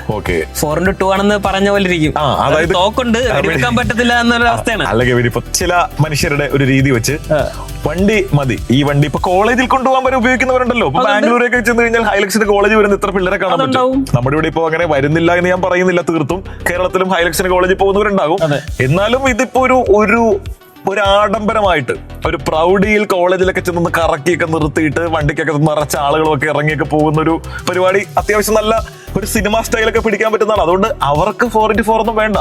4x2 ആണെന്ന് പറഞ്ഞ പോലെ ഇരിക്കും. അതായത് തോക്കുണ്ട്, എടുക്കാൻ പറ്റത്തില്ല എന്നൊരു അവസ്ഥയാണ്. അല്ലെങ്കിൽ ഇപ്പൊ ചില മനുഷ്യരുടെ ഒരു രീതി വെച്ച് വണ്ടി മതി, ഈ വണ്ടി ഇപ്പൊ കോളേജിൽ കൊണ്ടുപോകാൻ വരെ ഉപയോഗിക്കുന്നവരുണ്ടല്ലോ. ഇപ്പൊ ബാംഗ്ലൂരൊക്കെ ചെന്ന് കഴിഞ്ഞാൽ ഹൈലക്സിന്റെ കോളേജ് വരുന്ന ഇത്ര പിള്ളേരെ കാണാൻ പറ്റും. നമ്മുടെ ഇവിടെ ഇപ്പൊ അങ്ങനെ വരുന്നില്ല എന്ന് ഞാൻ പറയുന്നില്ല, തീർത്തും കേരളത്തിലും ഹൈലക്സിന്റെ കോളേജിൽ പോകുന്നവരുണ്ടാകും. എന്നാലും ഇതിപ്പോ ഒരു ആഡംബരമായിട്ട് ഒരു പ്രൗഢിയിൽ കോളേജിലൊക്കെ ചെന്ന് കറക്കിയൊക്കെ നിർത്തിയിട്ട് വണ്ടിക്കൊക്കെ നിറച്ച ആളുകളൊക്കെ ഇറങ്ങിയൊക്കെ പോകുന്ന ഒരു പരിപാടി അത്യാവശ്യം നല്ല ഒരു സിനിമ സ്റ്റൈലൊക്കെ പിടിക്കാൻ പറ്റുന്നതാണ്. അതുകൊണ്ട് അവർക്ക് 4x4 ഒന്നും വേണ്ട.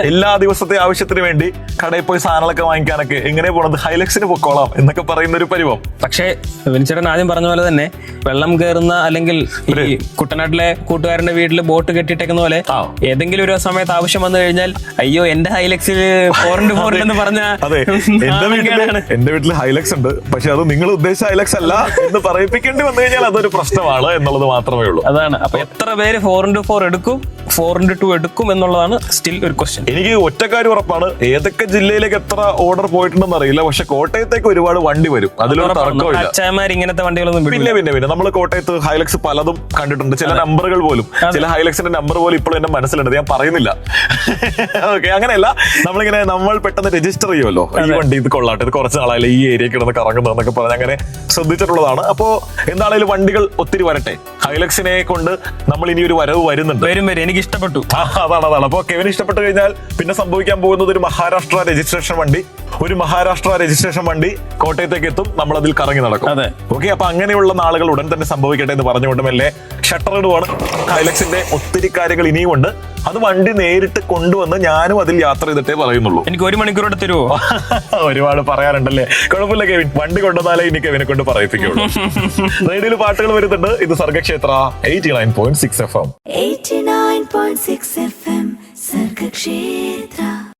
എല്ലാ ദിവസത്തെ ആവശ്യത്തിന് വേണ്ടി കടയിൽ പോയി സാധനങ്ങളൊക്കെ വാങ്ങിക്കാനൊക്കെ എങ്ങനെ പോണത് ഹൈലക്സിന് പൊക്കോളാം എന്നൊക്കെ പറയുന്ന ഒരു പരിവം. പക്ഷേ വിനിച്ചേട്ടൻ ആദ്യം പറഞ്ഞ പോലെ തന്നെ വെള്ളം കയറുന്ന അല്ലെങ്കിൽ ഈ കുട്ടനാട്ടിലെ കൂട്ടുകാരന്റെ വീട്ടിൽ ബോട്ട് കെട്ടിയിട്ടേക്കുന്ന പോലെ ഏതെങ്കിലും ഒരു സമയത്ത് ആവശ്യം വന്നു കഴിഞ്ഞാൽ അയ്യോ എന്റെ ഹൈലക്സിൽ 4x4 എന്ന് പറഞ്ഞ അതെ, എന്റെ വീട്ടിൽ ഹൈലക്സ് ഉണ്ട്, പക്ഷെ അത് നിങ്ങൾ ഉദ്ദേശിച്ച ഹൈലക്സ് അല്ല എന്ന് പറയിപ്പിക്കേണ്ടി വന്നു കഴിഞ്ഞാൽ അതൊരു പ്രശ്നമാണ് എന്നുള്ളത് മാത്രമേ ഉള്ളൂ. അതാണ്. അപ്പൊ എത്ര പേര് 4x4 എടുക്കും, 4x2 എടുക്കും എന്നുള്ളതാണ് സ്റ്റിൽ ഒരു ക്വസ്റ്റ്യൻ. എനിക്ക് ഒറ്റക്കാര്യം ഉറപ്പാണ്, ഏതൊക്കെ ജില്ലയിലേക്ക് എത്ര ഓർഡർ പോയിട്ടുണ്ടെന്ന് അറിയില്ല, പക്ഷെ കോട്ടയത്തേക്ക് ഒരുപാട് വണ്ടി വരും, അതിലൊരു തർക്കമില്ല. അച്ഛന്മാർ ഇങ്ങനത്തെ വണ്ടികളൊന്നും പിന്നെ നമ്മൾ കോട്ടയത്ത് ഹൈലക്സ് പലതും കണ്ടിട്ടുണ്ട്. ചില നമ്പറുകൾ പോലും, ചില ഹൈലക്സിന്റെ നമ്പർ പോലും ഇപ്പോഴും എന്റെ മനസ്സിലുണ്ട്, ഞാൻ പറയുന്നില്ല. ഓക്കെ, അങ്ങനെയല്ല, നമ്മൾ പെട്ടെന്ന് രജിസ്റ്റർ ചെയ്യുമല്ലോ, ഈ വണ്ടി ഇത് കൊള്ളാട്ടെ, ഇത് കുറച്ച് നാളായാലും ഈ ഏരിയ കിടന്ന് കറങ്ങുന്നതെന്നൊക്കെ പറഞ്ഞ് അങ്ങനെ ശ്രദ്ധിച്ചിട്ടുള്ളതാണ്. അപ്പോ എന്താണെങ്കിലും വണ്ടികൾ ഒത്തിരി വരട്ടെ. ഹൈലക്സിനെ കൊണ്ട് നമ്മൾ ഇനി ഒരു വരവ് വരുന്നുണ്ട്. എനിക്ക് ഇഷ്ടപ്പെട്ടു. അതാണ്. അപ്പൊ കെവിന് ഇഷ്ടപ്പെട്ടു കഴിഞ്ഞാൽ പിന്നെ സംഭവിക്കാൻ പോകുന്നത് ഒരു മഹാരാഷ്ട്ര രജിസ്ട്രേഷൻ വണ്ടി കോട്ടയത്തേക്ക് എത്തും, നമ്മൾ അതിൽ കറങ്ങി നടക്കും. ഓക്കെ, അപ്പൊ അങ്ങനെയുള്ള നാളുകൾ ഉടൻ തന്നെ സംഭവിക്കട്ടെ എന്ന് പറഞ്ഞുകൊണ്ട് മെല്ലെ ഷട്ടർ ഇടുവാണ്. ഹൈലക്സിന്റെ ഒത്തിരി കാര്യങ്ങൾ ഇനിയും ഉണ്ട്. അത് വണ്ടി നേരിട്ട് കൊണ്ടുവന്ന് ഞാനും അതിൽ യാത്ര ചെയ്തിട്ടേ പറയുന്നുള്ളൂ. എനിക്ക് 1 മണിക്കൂറോടെ തരുമോ? ഒരുപാട് പറയാറുണ്ടല്ലേ. കുഴപ്പമില്ല കെവിൻ, വണ്ടി കൊണ്ടുവന്നാലേ ഇനി കെവിനെ കൊണ്ട് പറയിപ്പിക്കുള്ളൂ. റേഡിയോയിൽ പാട്ടുകൾ വരുന്നുണ്ട്. ഇത് സർഗക്ഷേത്ര 89.6 FM. 89.6 FM സർഗക്ഷേത്ര.